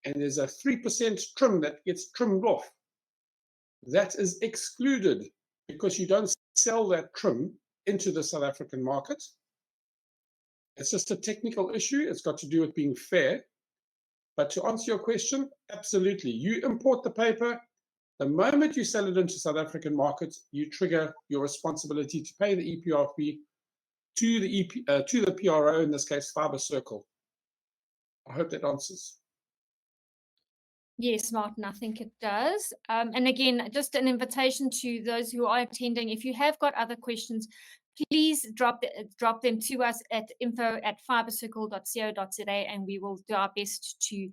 and there's a 3% trim that gets trimmed off, that is excluded because you don't sell that trim into the South African market. It's just a technical issue. It's got to do with being fair. But to answer your question, absolutely. You import the paper. The moment you sell it into South African market, you trigger your responsibility to pay the EPR fee to the PRO, in this case, Fibre Circle. I hope that answers. Yes, Martin, I think it does. And again, just an invitation to those who are attending. If you have got other questions, please drop them to us at info@fibrecircle.co.za, and we will do our best to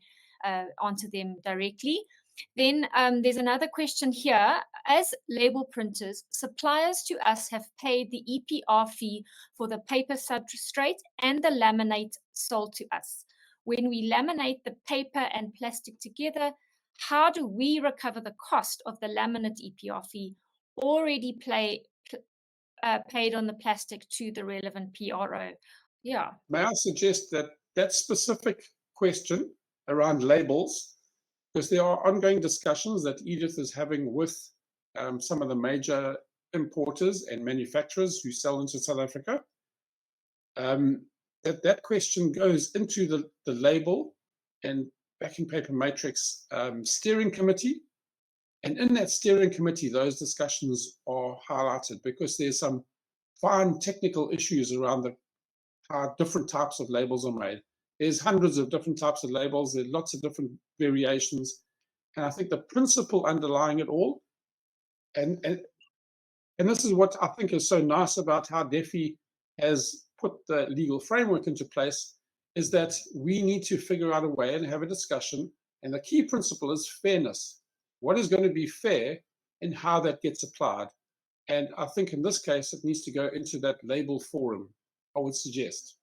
answer them directly. Then there's another question here. As label printers, suppliers to us have paid the EPR fee for the paper substrate and the laminate sold to us. When we laminate the paper and plastic together, how do we recover the cost of the laminate EPR fee already paid on the plastic to the relevant PRO? Yeah. May I suggest that that specific question around labels, because there are ongoing discussions that Edith is having with some of the major importers and manufacturers who sell into South Africa, that question goes into the label and backing paper matrix steering committee. And in that steering committee, those discussions are highlighted because there's some fine technical issues around how different types of labels are made. There's hundreds of different types of labels. There are lots of different variations. And I think the principle underlying it all, and this is what I think is so nice about how DEFI has put the legal framework into place, is that we need to figure out a way and have a discussion. And the key principle is fairness. What is going to be fair in how that gets applied? And I think in this case, it needs to go into that label forum, I would suggest.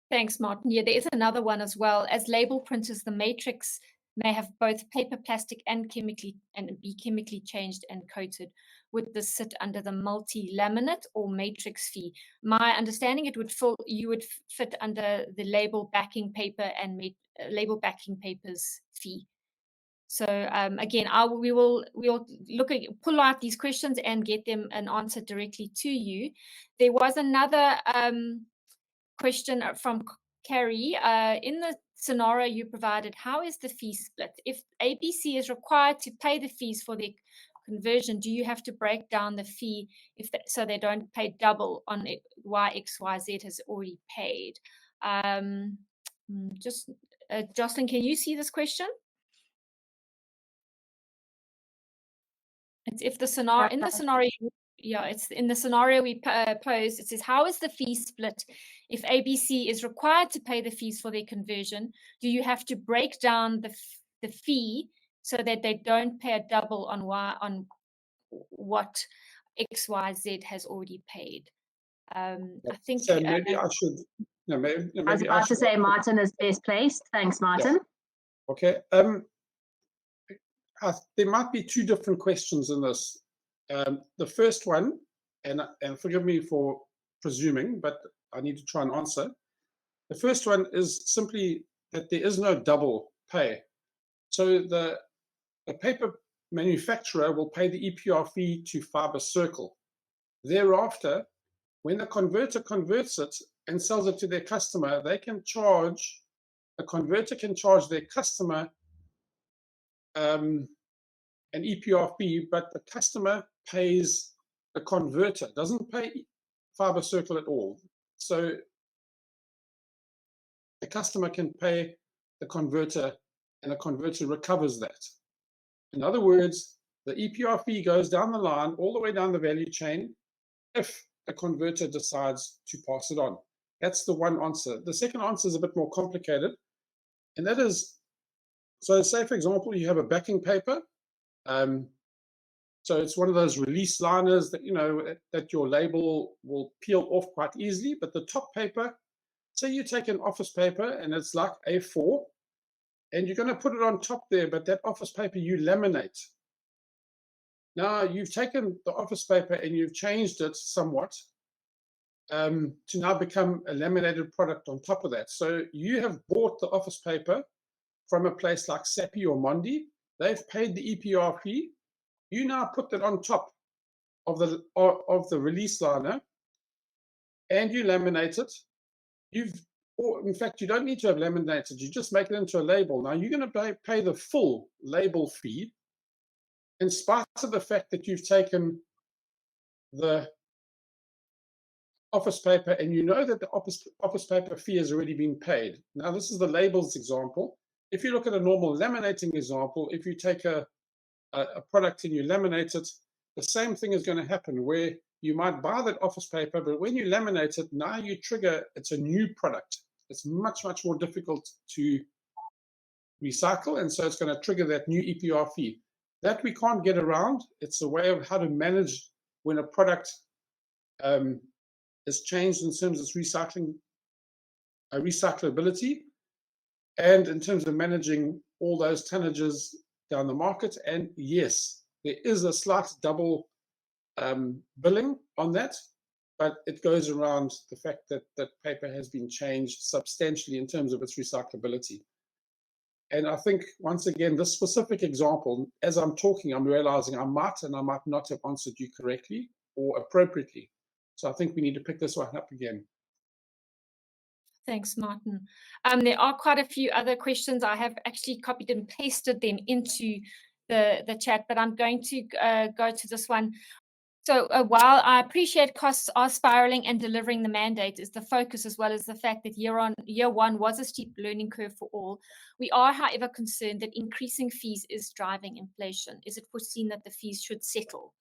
Thanks, Martin. Yeah, there is another one as well. As label printers, the matrix may have both paper, plastic, and be chemically changed and coated. Would this sit under the multi-laminate or matrix fee? My understanding, you would fit under the label backing paper and label backing papers fee. So again, we will pull out these questions and get them an answer directly to you. There was another question from Carrie. In the scenario you provided, how is the fee split? If ABC is required to pay the fees for their conversion, do you have to break down the fee so they don't pay double on why XYZ has already paid? Jocelyn, can you see this question? It's if the scenario it's in the scenario we posed. It says, how is the fee split? If ABC is required to pay the fees for their conversion, do you have to break down the fee so that they don't pay a double on what XYZ has already paid? I think. So maybe I should. No, maybe I was about to say Martin is best placed. Thanks, Martin. Yeah. Okay. There might be two different questions in this. The first one, and forgive me for presuming, but I need to try and answer. The first one is simply that there is no double pay. So the paper manufacturer will pay the EPR fee to Fibre Circle. Thereafter, when the converter converts it and sells it to their customer, the converter can charge their customer an EPR fee, but the customer pays the converter, doesn't pay Fibre Circle at all. So the customer can pay the converter, and the converter recovers that. In other words, the EPR fee goes down the line, all the way down the value chain, if the converter decides to pass it on. That's the one answer. The second answer is a bit more complicated, and that is, so say, for example, you have a backing paper. So it's one of those release liners that, that your label will peel off quite easily, but the top paper, say you take an office paper and it's like A4, and you're going to put it on top there, but that office paper you laminate. Now you've taken the office paper and you've changed it somewhat to now become a laminated product on top of that. So you have bought the office paper from a place like Sappi or Mondi. They've paid the EPR fee. You now put that on top of the release liner, and you laminate it. In fact, you don't need to have laminated. You just make it into a label. Now you're going to pay the full label fee, in spite of the fact that you've taken the office paper and you know that the office paper fee has already been paid. Now this is the labels example. if you look at a normal laminating example, if you take a product and you laminate it, the same thing is going to happen where you might buy that office paper, but when you laminate it, now you trigger, it's a new product. It's much, much more difficult to recycle, and so it's going to trigger that new EPR fee. That we can't get around. It's a way of how to manage when a product is changed in terms of its recyclability, and in terms of managing all those tonnages down the market. And yes, there is a slight double billing on that, but it goes around the fact that that paper has been changed substantially in terms of its recyclability. And I think, once again, this specific example, as I'm talking, I'm realizing I might not have answered you correctly or appropriately. So I think we need to pick this one up again. Thanks, Martin. There are quite a few other questions. I have actually copied and pasted them into the chat, but I'm going to go to this one. So while I appreciate costs are spiraling and delivering the mandate is the focus, as well as the fact that year one was a steep learning curve for all, we are, however, concerned that increasing fees is driving inflation. Is it foreseen that the fees should settle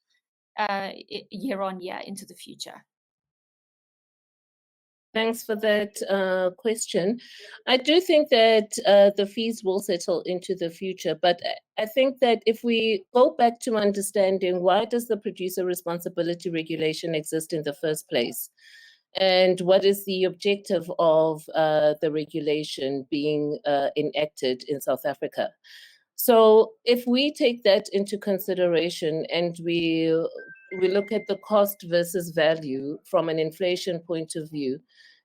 year on year into the future? Thanks for that question. I do think that the fees will settle into the future, but I think that if we go back to understanding why does the producer responsibility regulation exist in the first place, and what is the objective of the regulation being enacted in South Africa. So if we take that into consideration and we look at the cost versus value from an inflation point of view,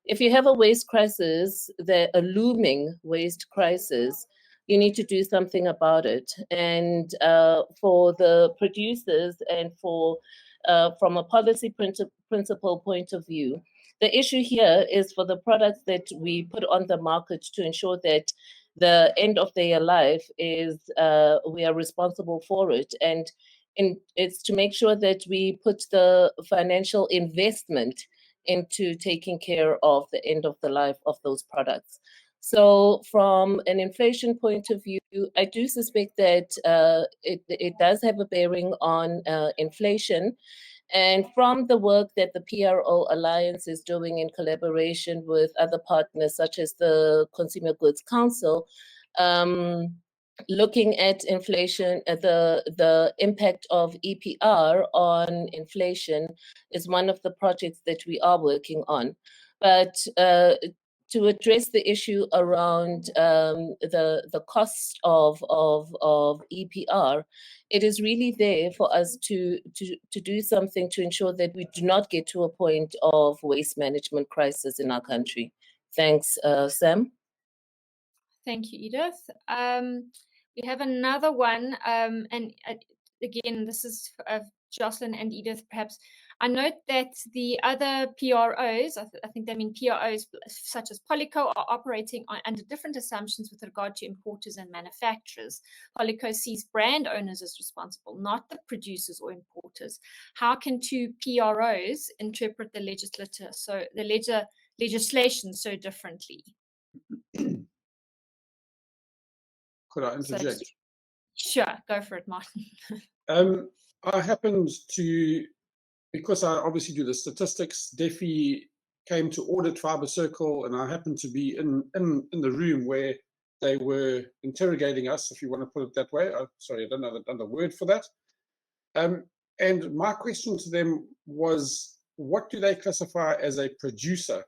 if you have a waste crisis, a looming waste crisis, you need to do something about it. And for the producers and from a policy principle point of view, the issue here is for the products that we put on the market to ensure that the end of their life is we are responsible for it. And it's to make sure that we put the financial investment into taking care of the end of the life of those products. So from an inflation point of view, I do suspect that it does have a bearing on inflation. And from the work that the PRO Alliance is doing in collaboration with other partners, such as the Consumer Goods Council, looking at inflation, the impact of EPR on inflation is one of the projects that we are working on. But to address the issue around the cost of EPR, it is really there for us to do something to ensure that we do not get to a point of waste management crisis in our country. Thanks, Sam. Thank you, Edith. We have another one, and again, this is Jocelyn and Edith, perhaps. I note that the other PROs, I think they mean PROs such as Polyco, are operating under different assumptions with regard to importers and manufacturers. Polyco sees brand owners as responsible, not the producers or importers. How can two PROs interpret the legislation so differently? Could I interject? Sure, go for it, Martin. I happened to, because I obviously do the statistics, DEFI came to audit Fibre Circle, and I happened to be in the room where they were interrogating us, if you want to put it that way. Sorry, I don't know the word for that. And my question to them was, what do they classify as a producer?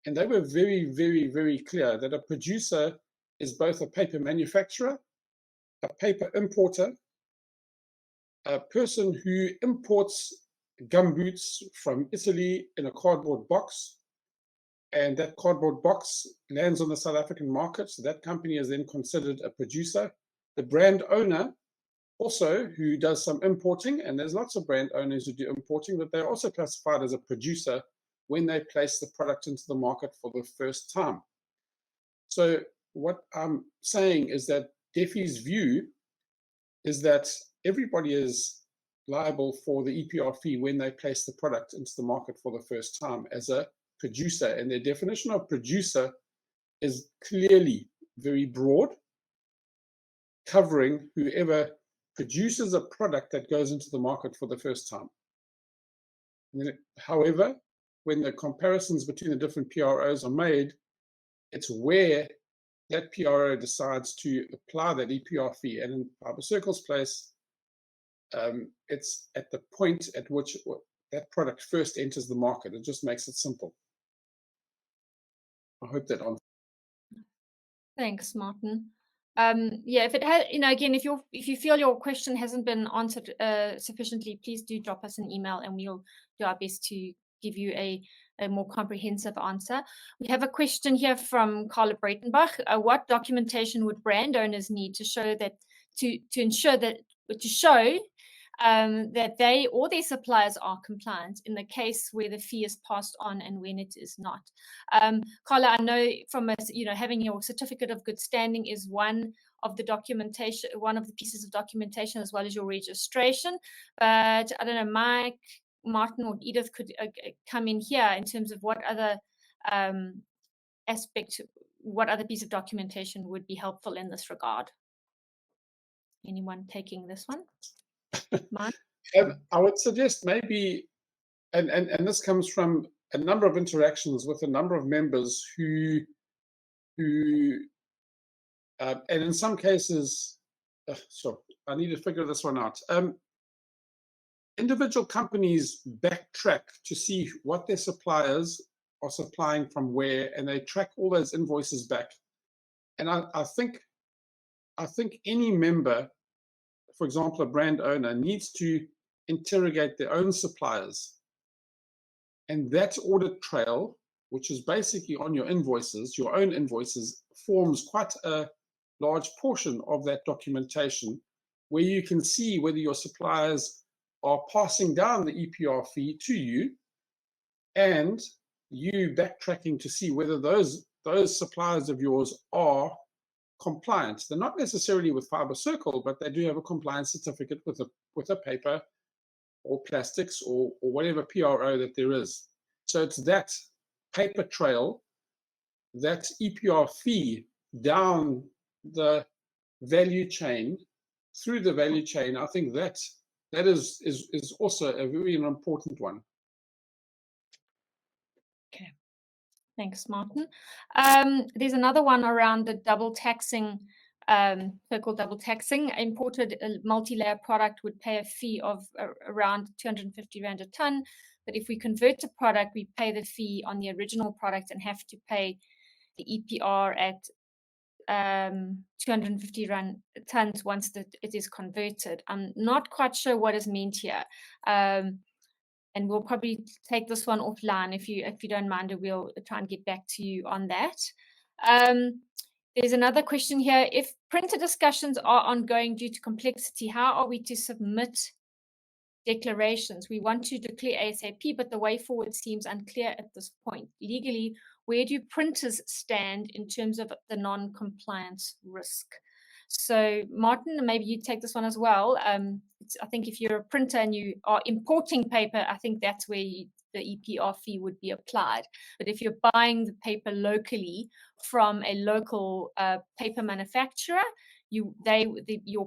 And they were very, very, very clear that a producer is both a paper manufacturer, a paper importer, a person who imports gumboots from Italy in a cardboard box, and that cardboard box lands on the South African market. So that company is then considered a producer. The brand owner also, who does some importing, and there's lots of brand owners who do importing, but they're also classified as a producer when they place the product into the market for the first time. So what I'm saying is that DEFI's view is that everybody is liable for the EPR fee when they place the product into the market for the first time as a producer. And their definition of producer is clearly very broad. covering whoever produces a product that goes into the market for the first time. And then, however, when the comparisons between the different PROs are made, it's where that PRO decides to apply that EPR fee. And in Fibre Circle's place, it's at the point at which that product first enters the market. It just makes it simple. I hope that answers. Thanks, Martin. Yeah, if it has, again, if you feel your question hasn't been answered sufficiently, please do drop us an email and we'll do our best to give you a more comprehensive answer. We have a question here from Carla Breitenbach. What documentation would brand owners need to show that to show that they or their suppliers are compliant in the case where the fee is passed on and when it is not? Carla, I know from having your certificate of good standing is one of the documentation, one of the pieces of documentation, as well as your registration. But I don't know, Mike, Martin, or Edith could come in here in terms of what other aspect, what other piece of documentation would be helpful in this regard. Anyone taking this one? I would suggest maybe, and this comes from a number of interactions with a number of members who and in some cases, so I need to figure this one out. Individual companies backtrack to see what their suppliers are supplying from where, and they track all those invoices back. And I think any member, for example, a brand owner, needs to interrogate their own suppliers. And that audit trail, which is basically on your invoices, your own invoices, forms quite a large portion of that documentation, where you can see whether your suppliers are passing down the EPR fee to you, and you backtracking to see whether those suppliers of yours are compliant. They're not necessarily with Fibre Circle, but they do have a compliance certificate with a paper or plastics or whatever PRO that there is. So it's that paper trail, that EPR fee down the value chain, through the value chain. I think that is also a very important one. Okay, thanks, Martin. There's another one around the double taxing, so-called double taxing. Imported multi-layer product would pay a fee of around 250 Rand a ton, but if we convert a product, we pay the fee on the original product and have to pay the EPR at 250 Rand tons once it is converted. I'm not quite sure what is meant here, and we'll probably take this one offline if you don't mind, and we'll try and get back to you on that. There's another question here. If printer discussions are ongoing due to complexity, how are we to submit declarations? We want to declare ASAP, but the way forward seems unclear at this point. Legally, where do printers stand in terms of the non-compliance risk? So, Martin, maybe you take this one as well. I think if you're a printer and you are importing paper, I think that's where the EPR fee would be applied. But if you're buying the paper locally from a local paper manufacturer, your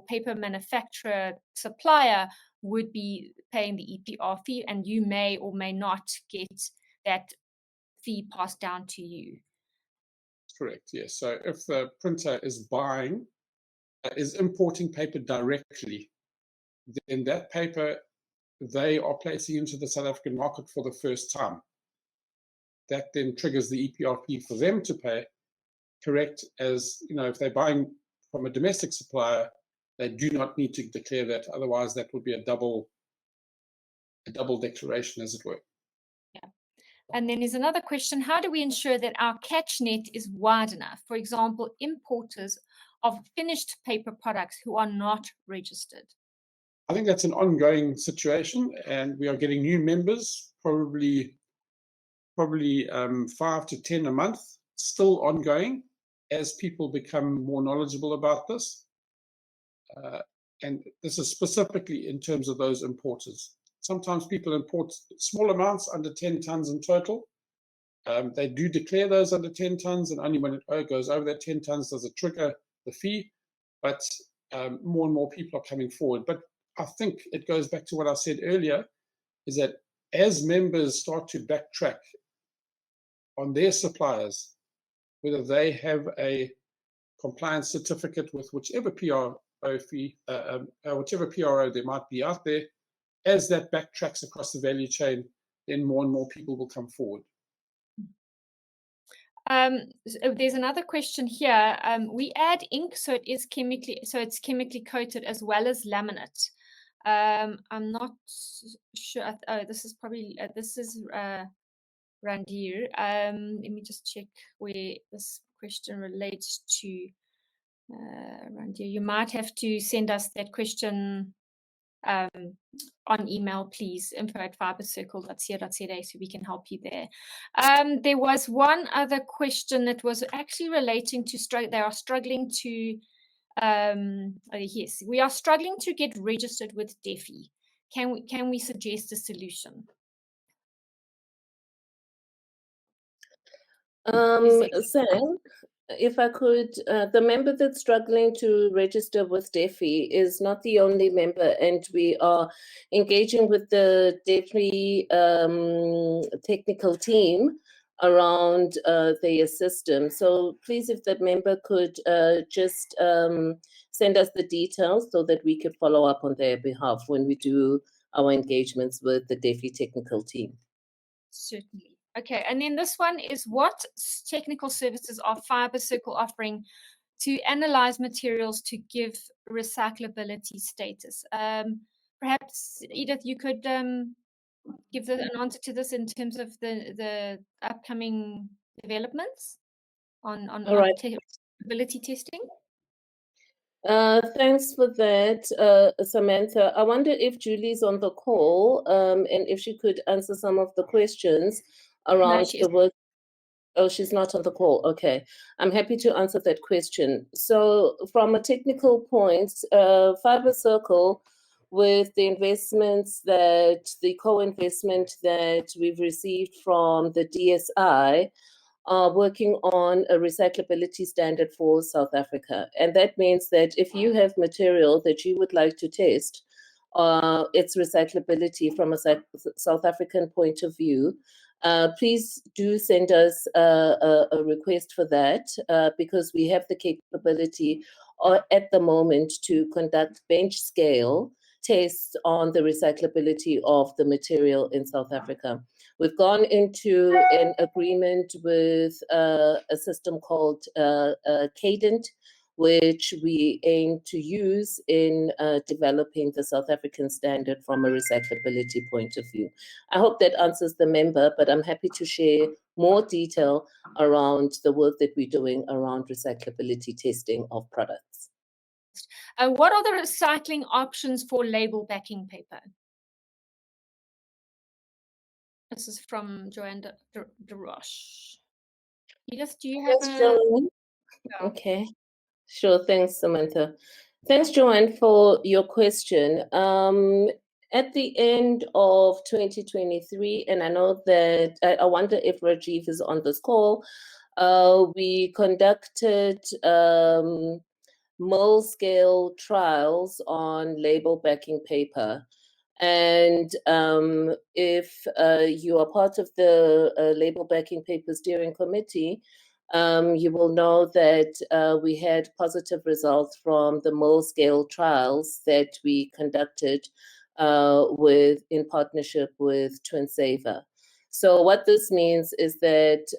paper manufacturer supplier would be paying the EPR fee, and you may or may not get that fee passed down to you. Correct, yes. So if the printer is importing paper directly, then that paper they are placing into the South African market for the first time. That then triggers the EPR fee for them to pay, correct? As you know, if they're buying from a domestic supplier, they do not need to declare that. Otherwise, that would be a double declaration, as it were. Yeah. And then there's another question. How do we ensure that our catch net is wide enough? For example, importers of finished paper products who are not registered. I think that's an ongoing situation, and we are getting new members, probably 5 to 10 a month, still ongoing as people become more knowledgeable about this. And this is specifically in terms of those importers. Sometimes people import small amounts, under 10 tons in total. They do declare those under 10 tons, and only when it goes over that 10 tons does it trigger the fee. But more and more people are coming forward. But I think it goes back to what I said earlier, is that as members start to backtrack on their suppliers, whether they have a compliance certificate with whichever PRO there might be out there, as that backtracks across the value chain, then more and more people will come forward. So there's another question here. We add ink, so it's chemically coated as well as laminate. I'm not sure. Oh, this is probably Randir. Let me just check where this question relates to. Randir, you might have to send us that question on email, please, info@fibrecircle.co.za, so we can help you there. There was one other question that was actually relating to they are struggling to, yes, we are struggling to get registered with DEFI. Can we suggest a solution? Sam, if I could, the member that's struggling to register with DEFI is not the only member, and we are engaging with the DEFI technical team around their system. So please, if that member could just send us the details so that we could follow up on their behalf when we do our engagements with the DEFI technical team. Certainly. Okay, and then this one is, what technical services are Fibre Circle offering to analyze materials to give recyclability status? Perhaps, Edith, you could give an answer to this in terms of the upcoming developments on recyclability testing. Thanks for that, Samantha. I wonder if Julie's on the call, and if she could answer some of the questions around the work. Oh, she's not on the call. Okay. I'm happy to answer that question. So from a technical point, Fibre Circle, with the investments the co-investment that we've received from the DSI, are working on a recyclability standard for South Africa. And that means that if you have material that you would like to test, its recyclability from a South African point of view, please do send us a request for that, because we have the capability at the moment to conduct bench scale tests on the recyclability of the material in South Africa. We've gone into an agreement with a system called Cadent, which we aim to use in developing the South African standard from a recyclability point of view. I hope that answers the member, but I'm happy to share more detail around the work that we're doing around recyclability testing of products. What are the recycling options for label backing paper? This is from Joanne de Roche. Edith, do you have Joanne. Okay. Sure, thanks, Samantha. Thanks, Joanne, for your question. At the end of 2023, and I know that, I wonder if Rajiv is on this call, we conducted mill-scale trials on label backing paper. And if you are part of the label backing paper steering committee, you will know that we had positive results from the mill-scale trials that we conducted in partnership with TwinSaver. So what this means is that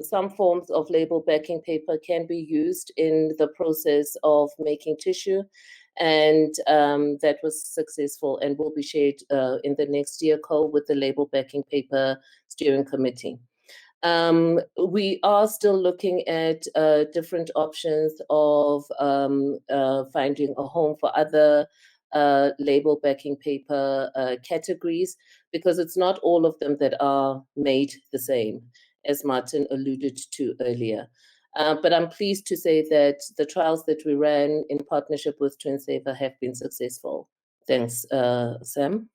some forms of label backing paper can be used in the process of making tissue, and that was successful and will be shared in the next year call with the label backing paper steering committee. We are still looking at different options of finding a home for other label backing paper categories, because it's not all of them that are made the same, as Martin alluded to earlier. But I'm pleased to say that the trials that we ran in partnership with TwinSaver have been successful. Thanks, Sam.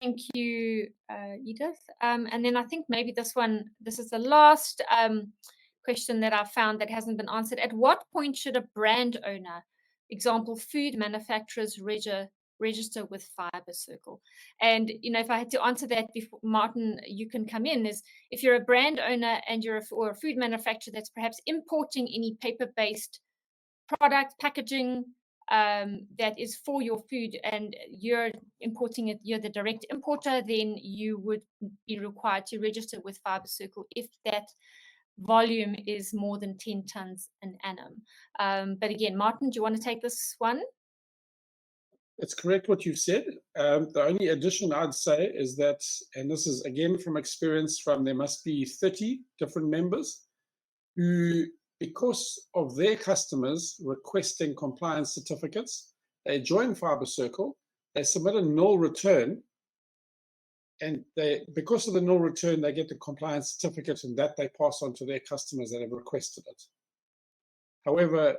Thank you, Edith. And then I think maybe this is the last question that I found that hasn't been answered. At what point should a brand owner example, food manufacturers register with Fibre Circle. And if I had to answer that before, Martin, you can come in, is if you're a brand owner and you're or a food manufacturer that's perhaps importing any paper-based product packaging that is for your food, and you're importing it, you're the direct importer, then you would be required to register with Fibre Circle if that volume is more than 10 tons an annum. But again, Martin, do you want to take this one? It's correct what you've said. The only addition I'd say is that, and this is again from experience, there must be 30 different members who, because of their customers requesting compliance certificates, they join Fibre Circle, they submit a null return, and because of the null return, they get the compliance certificate, and that they pass on to their customers that have requested it. However,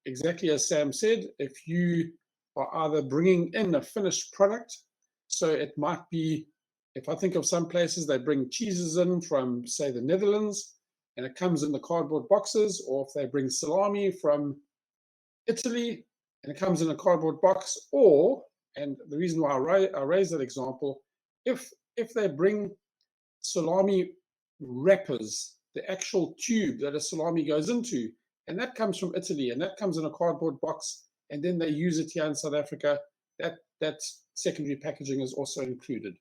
exactly as Sam said, if you are either bringing in a finished product, so it might be, if I think of some places, they bring cheeses in from, say, the Netherlands, and it comes in the cardboard boxes, or if they bring salami from Italy, and it comes in a cardboard box, or, and the reason why I raise that example, if they bring salami wrappers, the actual tube that a salami goes into, and that comes from Italy, and that comes in a cardboard box, and then they use it here in South Africa, that secondary packaging is also included.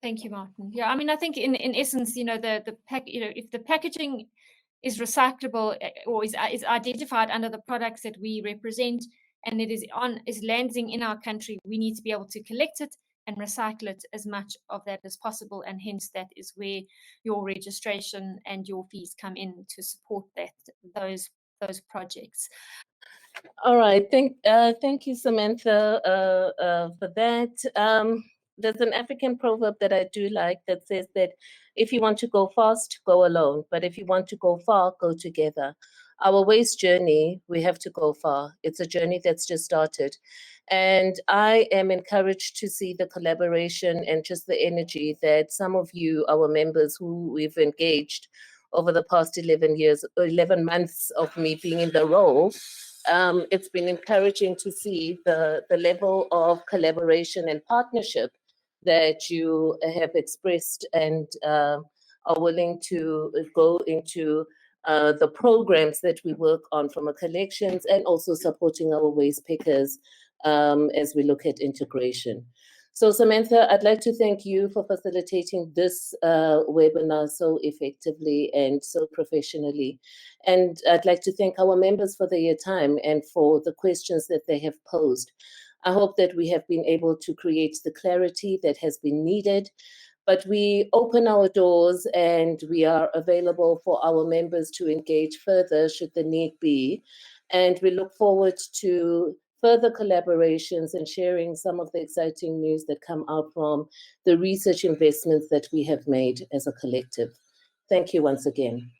Thank you, Martin. Yeah, I mean, I think in essence, if the packaging is recyclable or is identified under the products that we represent, and it is landing in our country, we need to be able to collect it and recycle it as much of that as possible, and hence that is where your registration and your fees come in to support those projects. All right, thank you, Samantha, for that. There's an African proverb that I do like that says that if you want to go fast, go alone, but if you want to go far, go together. Our waste journey, we have to go far. It's a journey that's just started. And I am encouraged to see the collaboration and just the energy that some of you, our members who we've engaged over the past 11 months of me being in the role, it's been encouraging to see the level of collaboration and partnership that you have expressed and are willing to go into the programs that we work on from a collections and also supporting our waste pickers as we look at integration. So Samantha, I'd like to thank you for facilitating this webinar so effectively and so professionally. And I'd like to thank our members for their time and for the questions that they have posed. I hope that we have been able to create the clarity that has been needed, but we open our doors and we are available for our members to engage further should the need be. And we look forward to further collaborations and sharing some of the exciting news that come out from the research investments that we have made as a collective. Thank you once again.